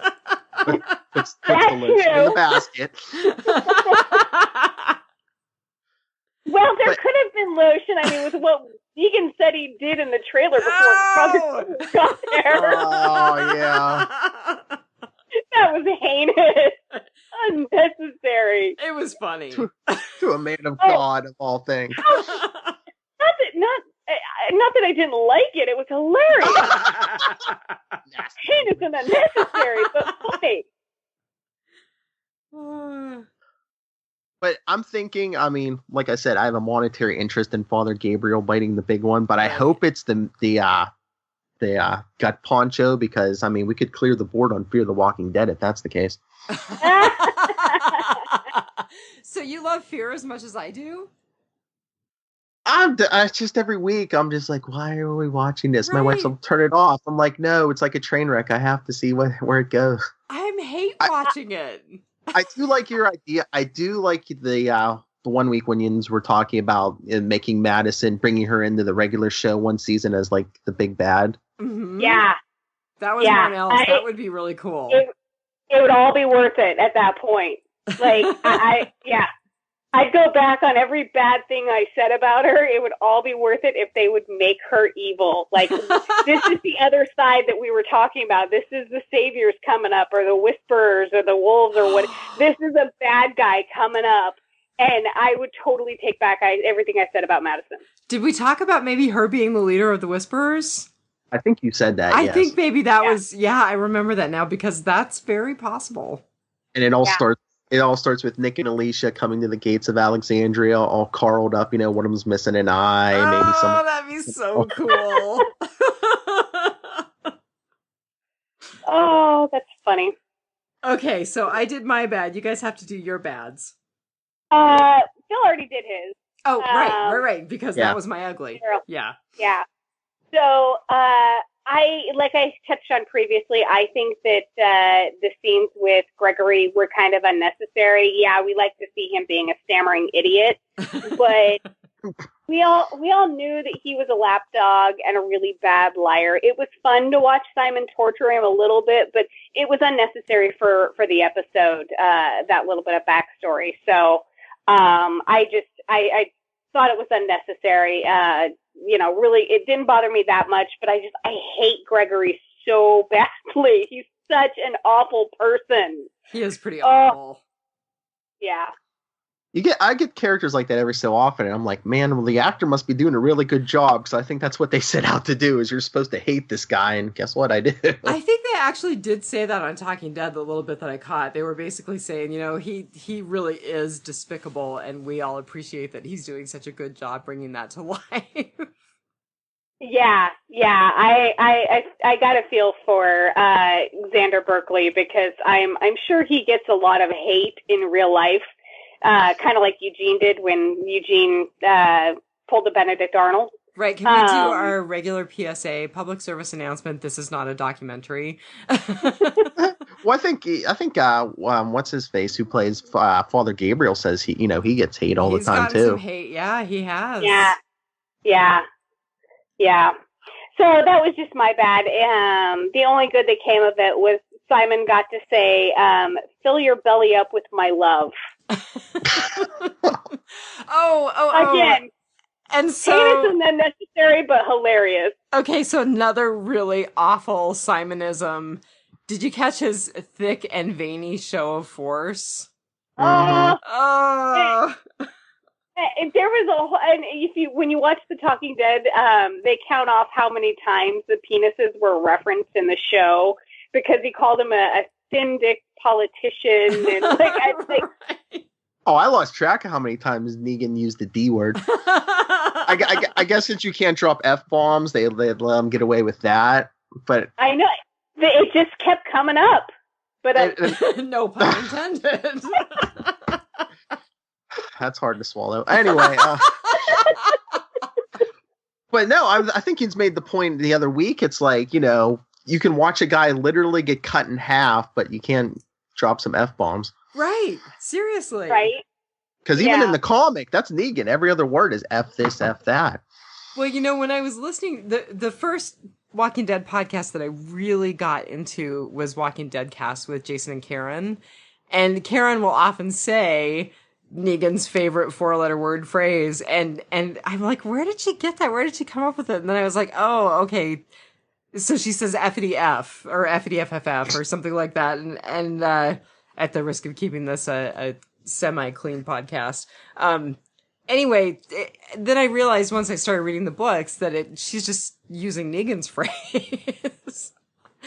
Puts the lotion in the basket. Well, there could have been lotion. I mean, with what Negan said he did in the trailer before Father got there. Oh, yeah. That was heinous. Unnecessary. It was funny. To a man of God, of all things. Not that I didn't like it. It was hilarious. Heinous and unnecessary, but funny. But I'm thinking, I mean, like I said, I have a monetary interest in Father Gabriel biting the big one, but I hope it's the gut poncho, because, I mean, we could clear the board on Fear the Walking Dead if that's the case. So you love Fear as much as I do? I just every week I'm just like, why are we watching this? My wife's like, turn it off. I'm like, no, it's like a train wreck. I have to see where it goes. I hate watching it. I do like your idea. I do like the 1 week when you were talking about making Madison, bringing her into the regular show one season as like the big bad. Mm-hmm. Yeah. That was Marnell's. That would be really cool. It would all be worth it at that point. Like, I'd go back on every bad thing I said about her. It would all be worth it if they would make her evil. Like, this is the other side that we were talking about. This is the saviors coming up, or the whisperers, or the wolves, or what. This is a bad guy coming up. And I would totally take back everything I said about Madison. Did we talk about maybe her being the leader of the whisperers? I think you said that, I think maybe that was, I remember that now, because that's very possible. And it all starts with Nick and Alicia coming to the gates of Alexandria, all carled up. You know, one of them's missing an eye. Oh, maybe that'd be so cool. Oh, that's funny. Okay, so I did my bad. You guys have to do your bads. Phil already did his. Oh, right, because that was my ugly. Yeah. Yeah. So, like I touched on previously, I think that the scenes with Gregory were kind of unnecessary. Yeah, we like to see him being a stammering idiot, but we all knew that he was a lapdog and a really bad liar. It was fun to watch Simon torture him a little bit, but it was unnecessary for the episode, that little bit of backstory. So I thought it was unnecessary. Really, it didn't bother me that much, but I hate Gregory so badly. He's such an awful person. He is pretty awful. Yeah. I get characters like that every so often, and I'm like, man, well, the actor must be doing a really good job, because I think that's what they set out to do, is you're supposed to hate this guy, and guess what? I did. I think they actually did say that on Talking Dead, the little bit that I caught. They were basically saying, he really is despicable, and we all appreciate that he's doing such a good job bringing that to life. Yeah. I got a feel for Xander Berkeley, because I'm sure he gets a lot of hate in real life. Kind of like Eugene did when Eugene pulled the Benedict Arnold. Right. Can we do our regular PSA, public service announcement? This is not a documentary. Well, I think what's his face, who plays Father Gabriel, says he gets hate all the time too. Some hate. Yeah, he has. Yeah. So that was just my bad. The only good that came of it was Simon got to say, "Fill your belly up with my love." Again. And so, heinous and unnecessary, but hilarious. Okay, so another really awful Simonism. Did you catch his thick and veiny show of force? There was when you watch The Talking Dead, they count off how many times the penises were referenced in the show, because he called him a thin dick politician, and I lost track of how many times Negan used the D word. I guess since you can't drop F-bombs, they let him get away with that. But I know it just kept coming up. But no pun intended. That's hard to swallow. Anyway, but no, I think he's made the point the other week. It's like, you can watch a guy literally get cut in half, but you can't drop some F-bombs. Right. Seriously. Right. Because even in the comic, that's Negan. Every other word is F this, F that. Well, when I was listening, the first Walking Dead podcast that I really got into was Walking Dead Cast with Jason and Karen. And Karen will often say Negan's favorite 4-letter word phrase. And I'm like, where did she get that? Where did she come up with it? And then I was like, oh, okay. So she says F-E-D F or F-E-D F-F-F or something like that. And at the risk of keeping this a semi-clean podcast. Anyway, then I realized once I started reading the books that she's just using Negan's phrase.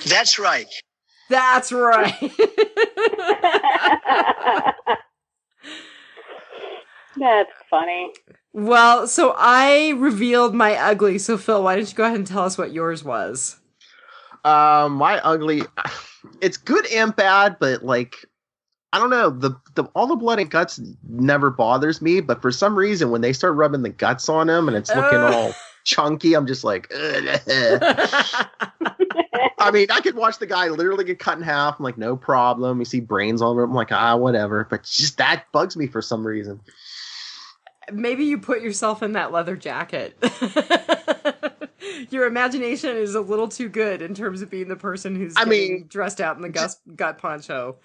That's right. That's right. That's funny. Well, so I revealed my ugly. So Phil, why don't you go ahead and tell us what yours was? My ugly, it's good and bad, but like, I don't know, the all the blood and guts never bothers me, but for some reason when they start rubbing the guts on him and it's looking all chunky, I'm just like, I mean, I could watch the guy literally get cut in half. I'm like, no problem. You see brains all over him. I'm like, whatever. But just that bugs me for some reason. Maybe you put yourself in that leather jacket. Your imagination is a little too good in terms of being the person who's dressed out in the gut poncho.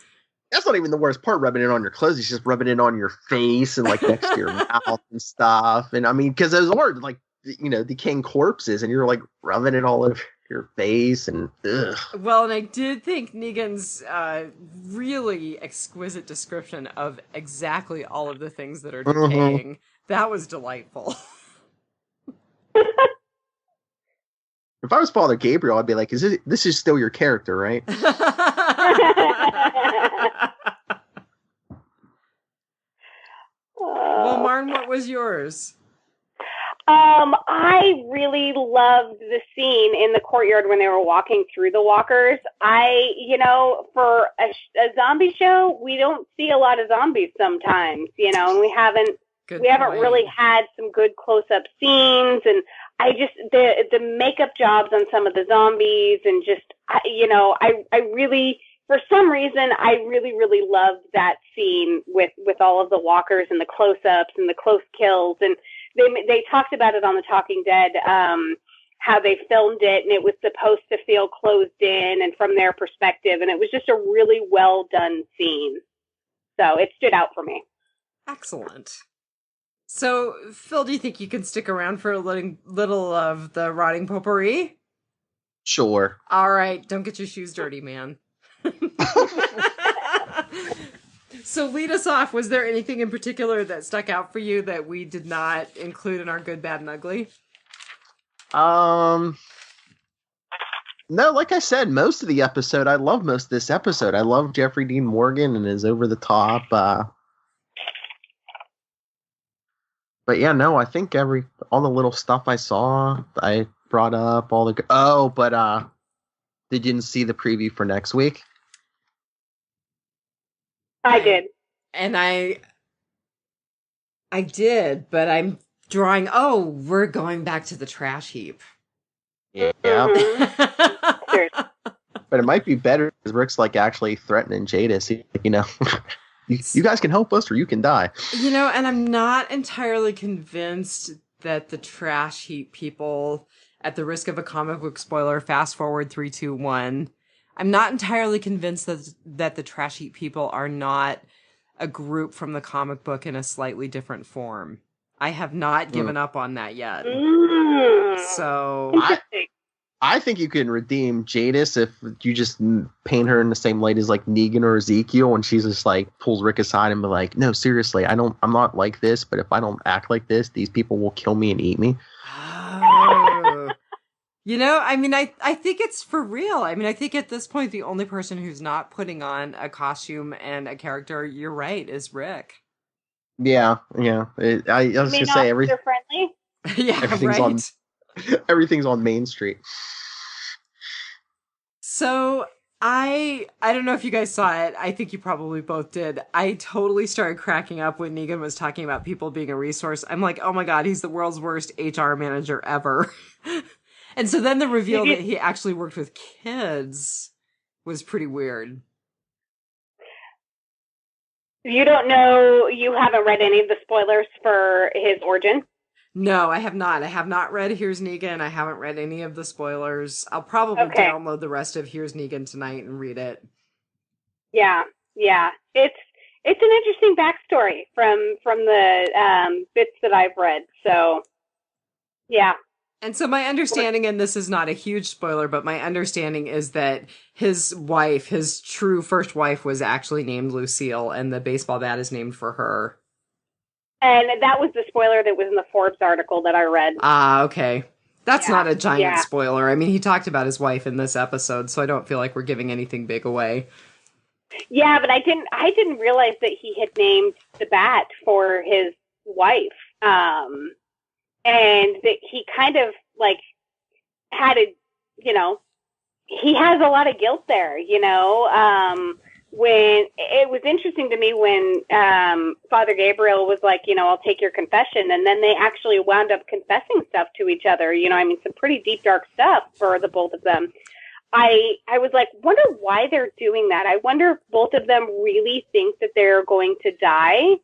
That's not even the worst part, rubbing it on your clothes. He's just rubbing it on your face and like next to your mouth and stuff. And I mean, because those are like, decaying corpses and you're like rubbing it all over your face and ugh. Well, and I did think Negan's really exquisite description of exactly all of the things that are decaying, that was delightful. If I was Father Gabriel, I'd be like, this is still your character, right? Well, Marn, what was yours? I really loved the scene in the courtyard when they were walking through the walkers. For a zombie show, we don't see a lot of zombies sometimes, and we haven't really had some good close-up scenes, and I just the makeup jobs on some of the zombies, and just I really, for some reason, I really, really loved that scene with all of the walkers and the close-ups and the close kills. And they talked about it on The Talking Dead, how they filmed it, and it was supposed to feel closed in and from their perspective. And it was just a really well done scene. So it stood out for me. Excellent. So, Phil, do you think you can stick around for a little of the rotting potpourri? Sure. All right. Don't get your shoes dirty, man. So lead us off. Was there anything in particular that stuck out for you that we did not include in our good, bad, and ugly? No, like I said, most of the episode, I love most of this episode. I love Jeffrey Dean Morgan and his over the top. But yeah, no, I think all the little stuff I saw, I brought up but did you see the preview for next week? I did. And I did, but I'm drawing, we're going back to the trash heap. Yeah. Mm-hmm. But it might be better because Rick's like actually threatening Jadis, you guys can help us or you can die. And I'm not entirely convinced that the trash heap people, at the risk of a comic book spoiler, fast forward 3, 2, 1, I'm not entirely convinced that the trash heap people are not a group from the comic book in a slightly different form. I have not given up on that yet. So I think you can redeem Jadis if you just paint her in the same light as like Negan or Ezekiel, and she's just like pulls Rick aside and be like, "No, seriously, I'm not like this, but if I don't act like this, these people will kill me and eat me." I think it's for real. I think at this point, the only person who's not putting on a costume and a character, you're right, is Rick. Yeah. I was going to say everything. Friendly? Yeah, everything's everything's on Main Street. So I don't know if you guys saw it. I think you probably both did. I totally started cracking up when Negan was talking about people being a resource. I'm like, oh my God, he's the world's worst HR manager ever. And so then the reveal that he actually worked with kids was pretty weird. You don't know, you haven't read any of the spoilers for his origin? No, I have not. I have not read Here's Negan. I haven't read any of the spoilers. I'll probably download the rest of Here's Negan tonight and read it. Yeah. It's an interesting backstory from the bits that I've read. So, yeah. And so my understanding, and this is not a huge spoiler, but my understanding is that his wife, his true first wife, was actually named Lucille, and the baseball bat is named for her. And that was the spoiler that was in the Forbes article that I read. Ah, okay. That's not a giant spoiler. I mean, he talked about his wife in this episode, so I don't feel like we're giving anything big away. Yeah, but I didn't realize that he had named the bat for his wife. And that he kind of, like, had a, he has a lot of guilt there, when it was interesting to me when Father Gabriel was like, I'll take your confession. And then they actually wound up confessing stuff to each other. Some pretty deep, dark stuff for the both of them. I was like, wonder why they're doing that. I wonder if both of them really think that they're going to die,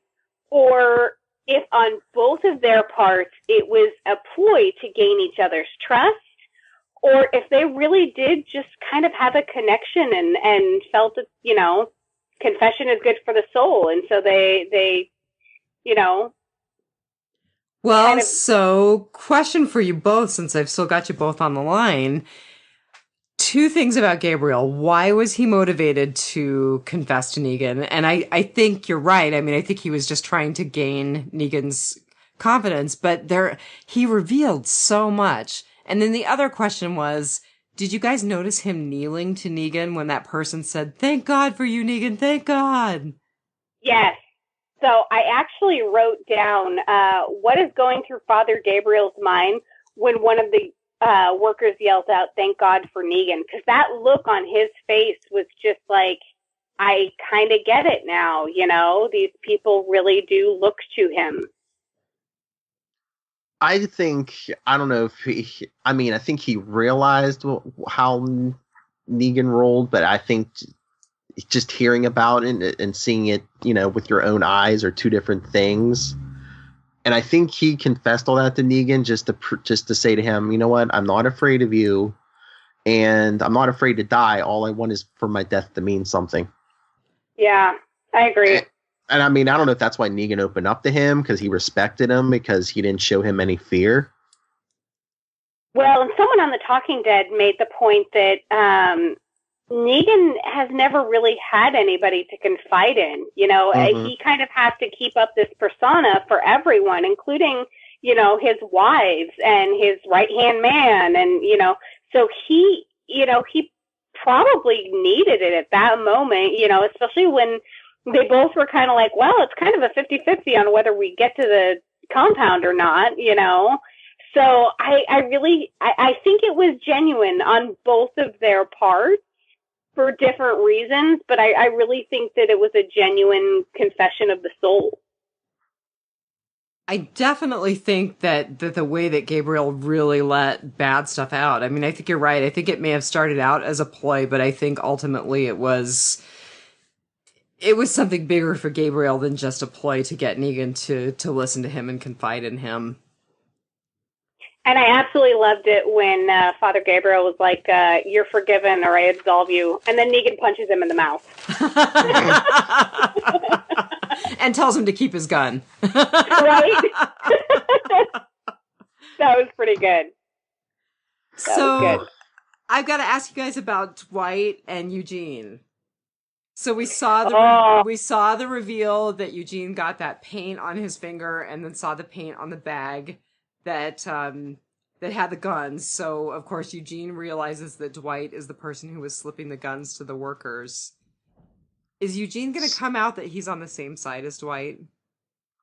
or if on both of their parts it was a ploy to gain each other's trust, or if they really did just kind of have a connection and felt that, confession is good for the soul. And so they Well, so question for you both, since I've still got you both on the line. Two things about Gabriel. Why was he motivated to confess to Negan? And I think you're right. I mean, I think he was just trying to gain Negan's confidence, but he revealed so much. And then the other question was, did you guys notice him kneeling to Negan when that person said, "Thank God for you, Negan, thank God"? Yes. So I actually wrote down what is going through Father Gabriel's mind when one of the workers yells out, "Thank God for Negan," because that look on his face was just like, I kind of get it now, these people really do look to him. I don't know if I think he realized how Negan rolled, but I think just hearing about it and seeing it, with your own eyes are two different things. And I think he confessed all that to Negan just to say to him, you know what, I'm not afraid of you, and I'm not afraid to die. All I want is for my death to mean something. Yeah, I agree. And I mean, I don't know if that's why Negan opened up to him, because he respected him, because he didn't show him any fear. Well, and someone on The Talking Dead made the point that Negan has never really had anybody to confide in. He kind of has to keep up this persona for everyone, including, his wives and his right-hand man. And, so he probably needed it at that moment, especially when they both were kind of like, well, it's kind of a 50-50 on whether we get to the compound or not, So I think it was genuine on both of their parts for different reasons, but I really think that it was a genuine confession of the soul. I definitely think that the way that Gabriel really let bad stuff out, I mean, I think you're right. I think it may have started out as a ploy, but I think ultimately it was something bigger for Gabriel than just a ploy to get Negan to listen to him and confide in him. And I absolutely loved it when Father Gabriel was like, "You're forgiven, or I absolve you." And then Negan punches him in the mouth. And tells him to keep his gun. Right? That was pretty good. I've got to ask you guys about Dwight and Eugene. So we saw the reveal that Eugene got that paint on his finger, and then saw the paint on the bag that had the guns. So of course Eugene realizes that Dwight is the person who was slipping the guns to the workers. Is Eugene going to come out that he's on the same side as Dwight?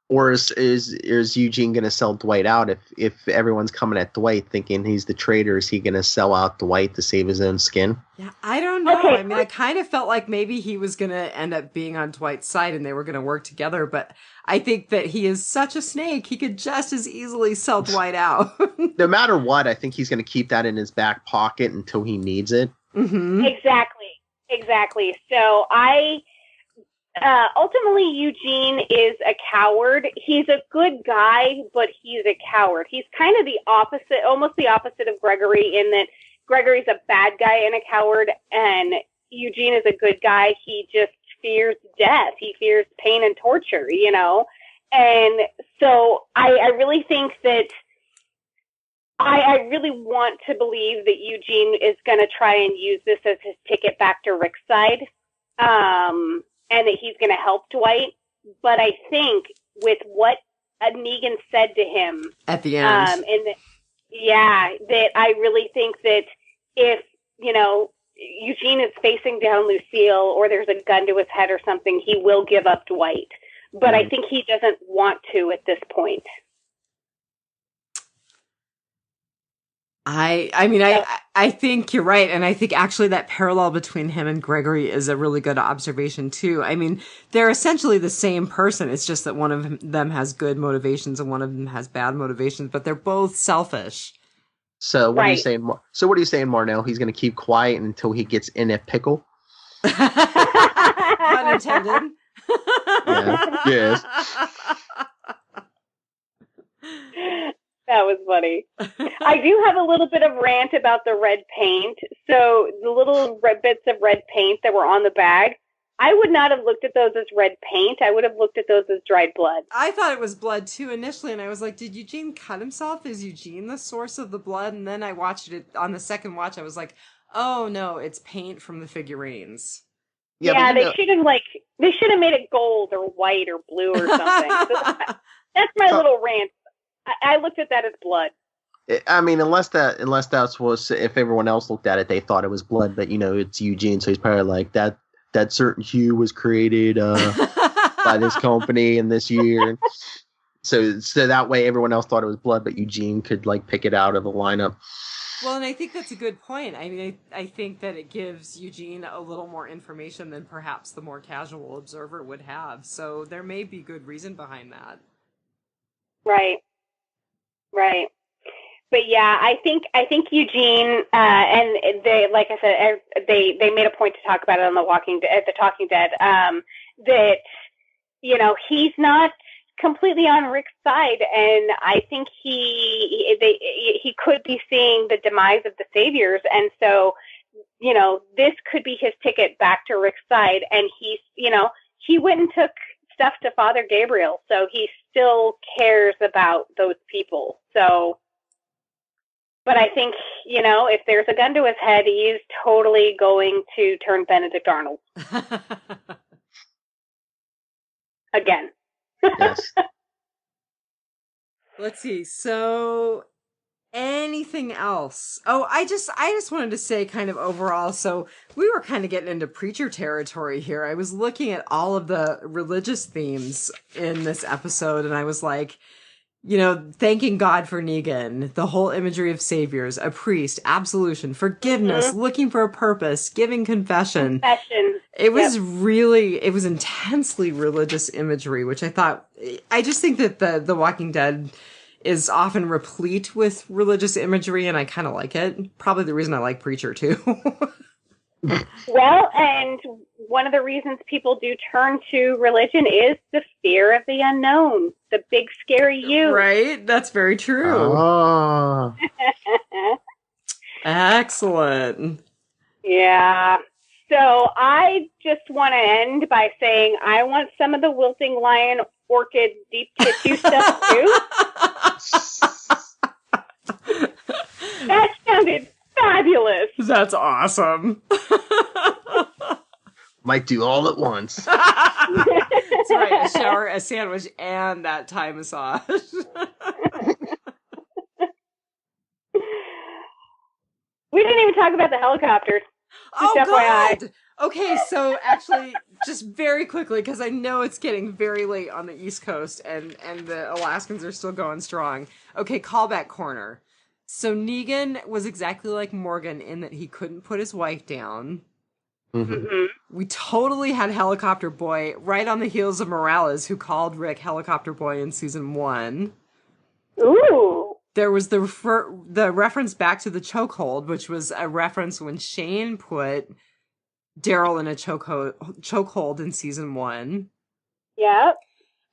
Or is Eugene going to sell Dwight out? If everyone's coming at Dwight thinking he's the traitor, is he going to sell out Dwight to save his own skin? Yeah, I don't know. Okay. I mean, I kind of felt like maybe he was going to end up being on Dwight's side and they were going to work together, but I think that he is such a snake. He could just as easily sell Dwight out. No matter what, I think he's going to keep that in his back pocket until he needs it. Mm-hmm. Exactly. So ultimately, Eugene is a coward. He's a good guy, but he's a coward. He's kind of the opposite, almost the opposite of Gregory, in that Gregory's a bad guy and a coward, and Eugene is a good guy. He just fears death. He fears pain and torture, you know? And so I really think that I really want to believe that Eugene is going to try and use this as his ticket back to Rick's side, and that he's going to help Dwight. But I think with what Negan said to him At the end. that I really think that if, you know, Eugene is facing down Lucille or there's a gun to his head or something, he will give up Dwight. But I think he doesn't want to at this point. I think you're right. And I think actually that parallel between him and Gregory is a really good observation too. I mean, they're essentially the same person. It's just that one of them has good motivations and one of them has bad motivations, but they're both selfish. So what are you saying? So what are you saying, Marnell? He's going to keep quiet until he gets in a pickle? Pun intended. Yeah. Yes. That was funny. I do have a little bit of rant about the red paint. So the little red bits of red paint that were on the bag, I would not have looked at those as red paint. I would have looked at those as dried blood. I thought it was blood too initially, and I was like, did Eugene cut himself? Is Eugene the source of the blood? And then I watched it on the second watch. I was like, oh no, it's paint from the figurines. Yeah, they should have made it gold or white or blue or something. So that's my little rant. I looked at that as blood. I mean, unless that was, if everyone else looked at it, they thought it was blood. But you know, it's Eugene, so he's probably like that certain hue was created by this company in this year. So that way, everyone else thought it was blood, but Eugene could like pick it out of the lineup. Well, and I think that's a good point. I mean, I think that it gives Eugene a little more information than perhaps the more casual observer would have. So there may be good reason behind that. Right. But yeah, I think Eugene and they, like I said, they made a point to talk about it on the Talking Dead, that, you know, he's not completely on Rick's side, and I think he could be seeing the demise of the Saviors, and so, you know, this could be his ticket back to Rick's side, and he's, you know, he went and took stuff to Father Gabriel, so he still cares about those people. So, but I think, you know, if there's a gun to his head, he's totally going to turn Benedict Arnold. Again. Yes. Let's see. So anything else? Oh, I just wanted to say kind of overall, so we were kind of getting into preacher territory here. I was looking at all of the religious themes in this episode, and I was like, you know, thanking God for Negan, the whole imagery of saviors, a priest, absolution, forgiveness, looking for a purpose, giving confession. It was it was intensely religious imagery, which I just think that the Walking Dead is often replete with religious imagery, and I kind of like it. Probably the reason I like Preacher, too. Well, and one of the reasons people do turn to religion is the fear of the unknown, the big scary you. Right? That's very true. Oh. Excellent. Yeah. So I just want to end by saying I want some of the wilting lion orchid deep tissue stuff too. That sounded fabulous. That's awesome. Might do all at once. That's right. A shower, a sandwich, and that Thai massage. We didn't even talk about the helicopters. Oh, FYI. God! Okay, so actually, just very quickly, because I know it's getting very late on the East Coast, and the Alaskans are still going strong. Okay, callback corner. So Negan was exactly like Morgan in that he couldn't put his wife down. Mm-hmm. We totally had Helicopter Boy right on the heels of Morales, who called Rick Helicopter Boy in season 1. Ooh. There was the reference back to the chokehold, which was a reference when Shane put Daryl in a chokehold in season 1. Yep.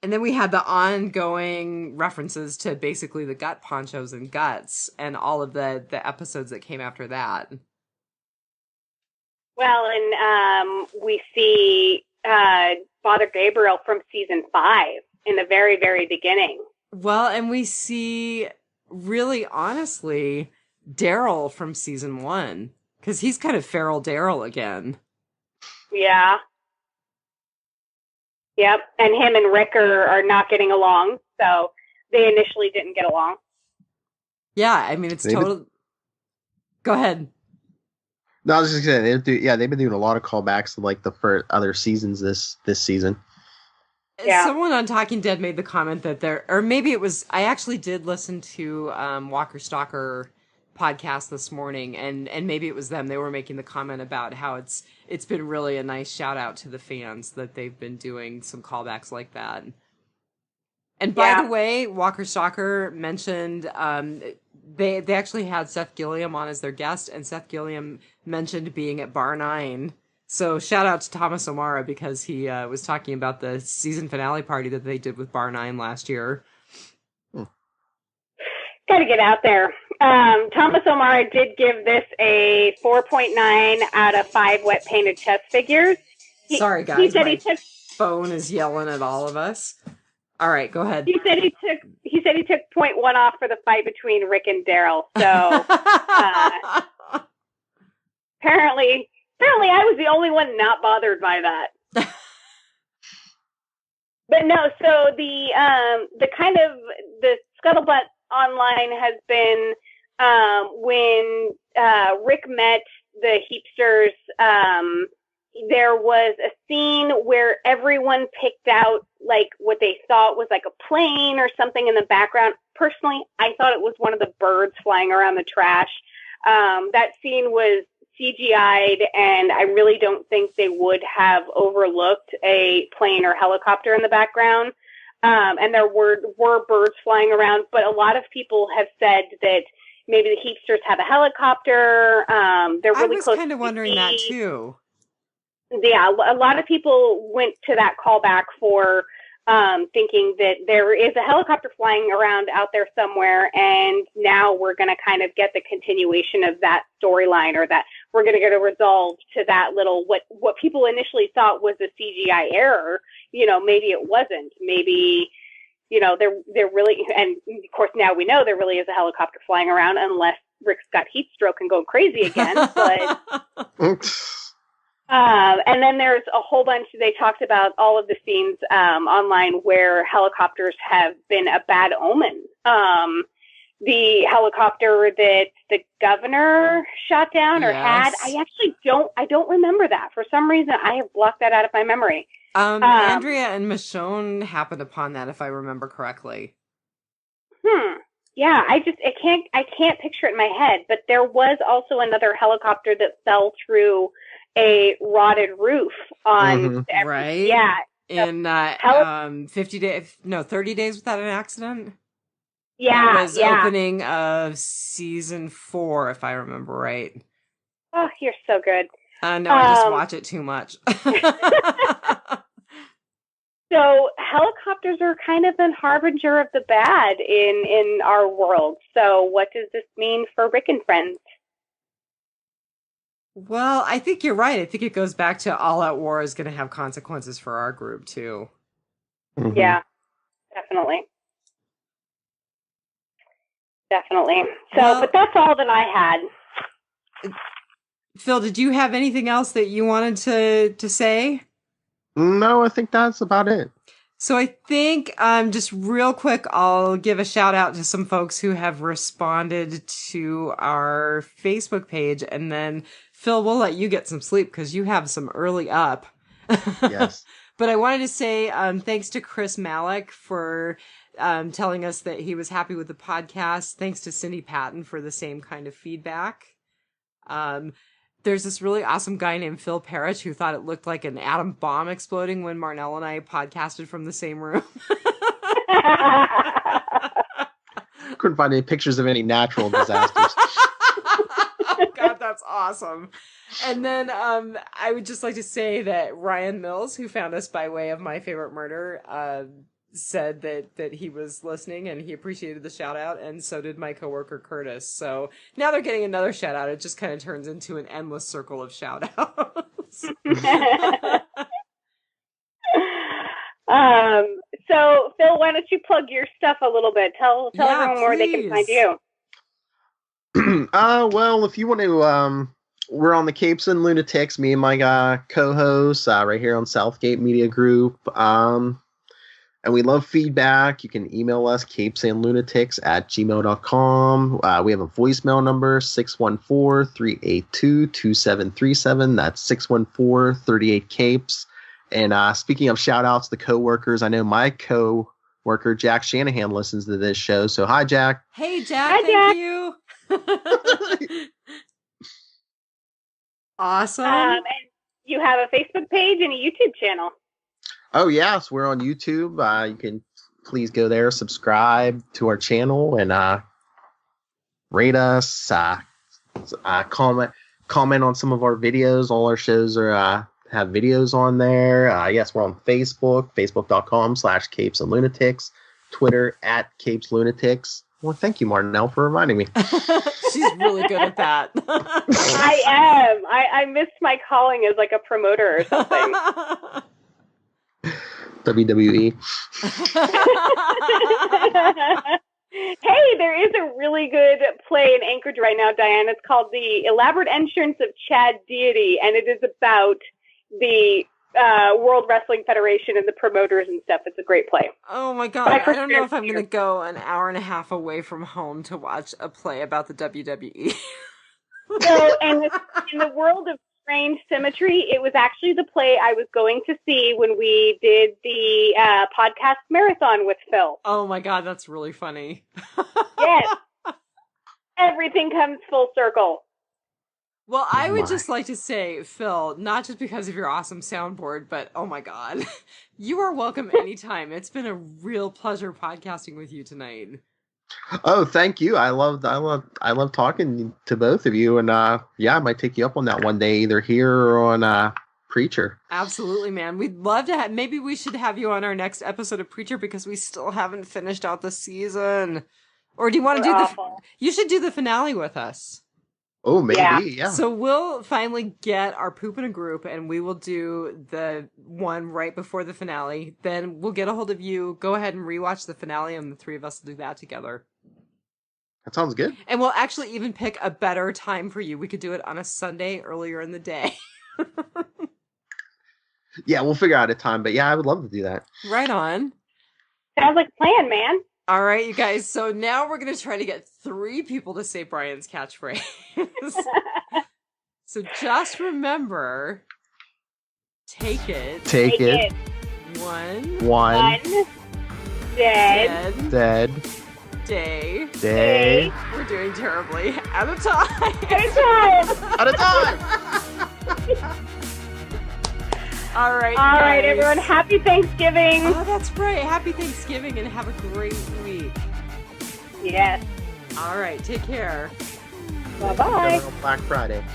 And then we had the ongoing references to basically the gut ponchos and guts and all of the episodes that came after that. Well, and we see Father Gabriel from season 5 in the very, very beginning. Well, and we see, really honestly, Daryl from season 1. Because he's kind of feral Daryl again. Yeah. Yep. And him and Rick are not getting along. So they initially didn't get along. Yeah, I mean, it's total. Go ahead. No, I was just saying, they've been doing a lot of callbacks to like the first other seasons this season. Yeah. Someone on Talking Dead made the comment that or maybe it was, I actually did listen to Walker Stalker podcast this morning, and maybe it was them. They were making the comment about how it's been really a nice shout out to the fans that they've been doing some callbacks like that. And by the way, Walker Stalker mentioned they actually had Seth Gilliam on as their guest, and Seth Gilliam mentioned being at Bar 9. So shout out to Thomas O'Mara, because he was talking about the season finale party that they did with Bar 9 last year. Got to get out there. Thomas O'Mara did give this a 4.9 out of 5 wet painted chest figures. Sorry, guys. He said phone is yelling at all of us. All right, go ahead. He said he took 0.1 off for the fight between Rick and Daryl. So apparently I was the only one not bothered by that. But no, so the kind of the scuttlebutt online has been when Rick met the Heapsters. There was a scene where everyone picked out like what they thought was like a plane or something in the background. Personally, I thought it was one of the birds flying around the trash. That scene was CGI'd, and I really don't think they would have overlooked a plane or helicopter in the background. And there were birds flying around, but a lot of people have said that maybe the Heapsters have a helicopter. They're really close. I was kind of wondering that too. Yeah, a lot of people went to that callback for thinking that there is a helicopter flying around out there somewhere, and now we're going to kind of get the continuation of that storyline, or that we're going to get a resolve to that little what people initially thought was a CGI error. You know, maybe it wasn't. Maybe, you know, there really, and of course now we know there really is a helicopter flying around, unless Rick's got heat stroke and going crazy again. But and then there's a whole bunch. They talked about all of the scenes online where helicopters have been a bad omen. The helicopter that the governor shot down or had, I don't remember that. For some reason, I have blocked that out of my memory. Andrea and Michonne happened upon that, if I remember correctly. Yeah, I can't picture it in my head. But there was also another helicopter that fell through a rotted roof on right. Yeah. In 30 days without an accident. Yeah. That was opening of season 4, if I remember right. Oh, you're so good. No, I just watch it too much. So helicopters are kind of an harbinger of the bad in our world. So what does this mean for Rick and Friends? Well, I think you're right. I think it goes back to All Out War is going to have consequences for our group, too. Mm-hmm. Yeah, definitely. Definitely. So, but that's all that I had. Phil, did you have anything else that you wanted to say? No, I think that's about it. So I think just real quick, I'll give a shout out to some folks who have responded to our Facebook page, and then Phil, we'll let you get some sleep because you have some early up. Yes. But I wanted to say thanks to Chris Malik for telling us that he was happy with the podcast. Thanks to Cindy Patton for the same kind of feedback. there's this really awesome guy named Phil Perich who thought it looked like an atom bomb exploding when Marnell and I podcasted from the same room. Couldn't find any pictures of any natural disasters. God, that's awesome. And then I would just like to say that Ryan Mills, who found us by way of My Favorite Murder, said that he was listening and he appreciated the shout out, and so did my coworker Curtis. So now they're getting another shout out. It just kind of turns into an endless circle of shout outs. So Phil, why don't you plug your stuff a little bit? Tell everyone where they can find you. Well, if you want to, we're on the Capes and Lunatics, me and my co-hosts, right here on Southgate Media Group. And we love feedback. You can email us, capesandlunatics@gmail.com. We have a voicemail number, 614-382-2737. That's 614-38-CAPES. And speaking of shout-outs to coworkers, I know my coworker, Jack Shanahan, listens to this show. So hi, Jack. Hey, Jack. Hi, thank Jack. you. Awesome. And you have a Facebook page and a YouTube channel. Oh, yes, we're on YouTube. You can please go there, subscribe to our channel, and rate us, comment on some of our videos. All our shows are have videos on there. Yes, we're on Facebook, facebook.com/Capes and Lunatics, Twitter @CapesLunatics. Well, thank you, Marnell, for reminding me. She's really good at that. I am. I missed my calling as like a promoter or something. WWE. Hey, there is a really good play in Anchorage right now, Dianne. It's called The Elaborate Entrance of Chad Deity, and it is about the World Wrestling Federation and the promoters and stuff. It's a great play. Oh my God. I don't know if I'm going to go an hour and a half away from home to watch a play about the WWE. So, and in the world of strange symmetry, it was actually the play I was going to see when we did the podcast marathon with Phil. Oh my God, that's really funny. Yes. Everything comes full circle. Well, I would just like to say, Phil, not just because of your awesome soundboard, but oh my God, you are welcome anytime. It's been a real pleasure podcasting with you tonight. Oh, thank you. I love talking to both of you, and yeah, I might take you up on that one day, either here or on Preacher. Absolutely, man. We'd love to have. Maybe we should have you on our next episode of Preacher because we still haven't finished out the season. Or do you want to do You should do the finale with us. Oh, maybe, yeah. So we'll finally get our poop in a group, and we will do the one right before the finale. Then we'll get a hold of you. Go ahead and rewatch the finale, and the three of us will do that together. That sounds good. And we'll actually even pick a better time for you. We could do it on a Sunday earlier in the day. Yeah, we'll figure out a time. But yeah, I would love to do that. Right on. Sounds like a plan, man. All right, you guys. So now we're going to try to get 3 people to say Brian's catchphrase. So just remember, take it. Take it. One. Dead. Day. We're doing terribly. Out of time. Out of time. All right. All right, everyone. Happy Thanksgiving. Oh, that's right. Happy Thanksgiving and have a great week. Yes. All right. Take care. Bye-bye. Black Friday.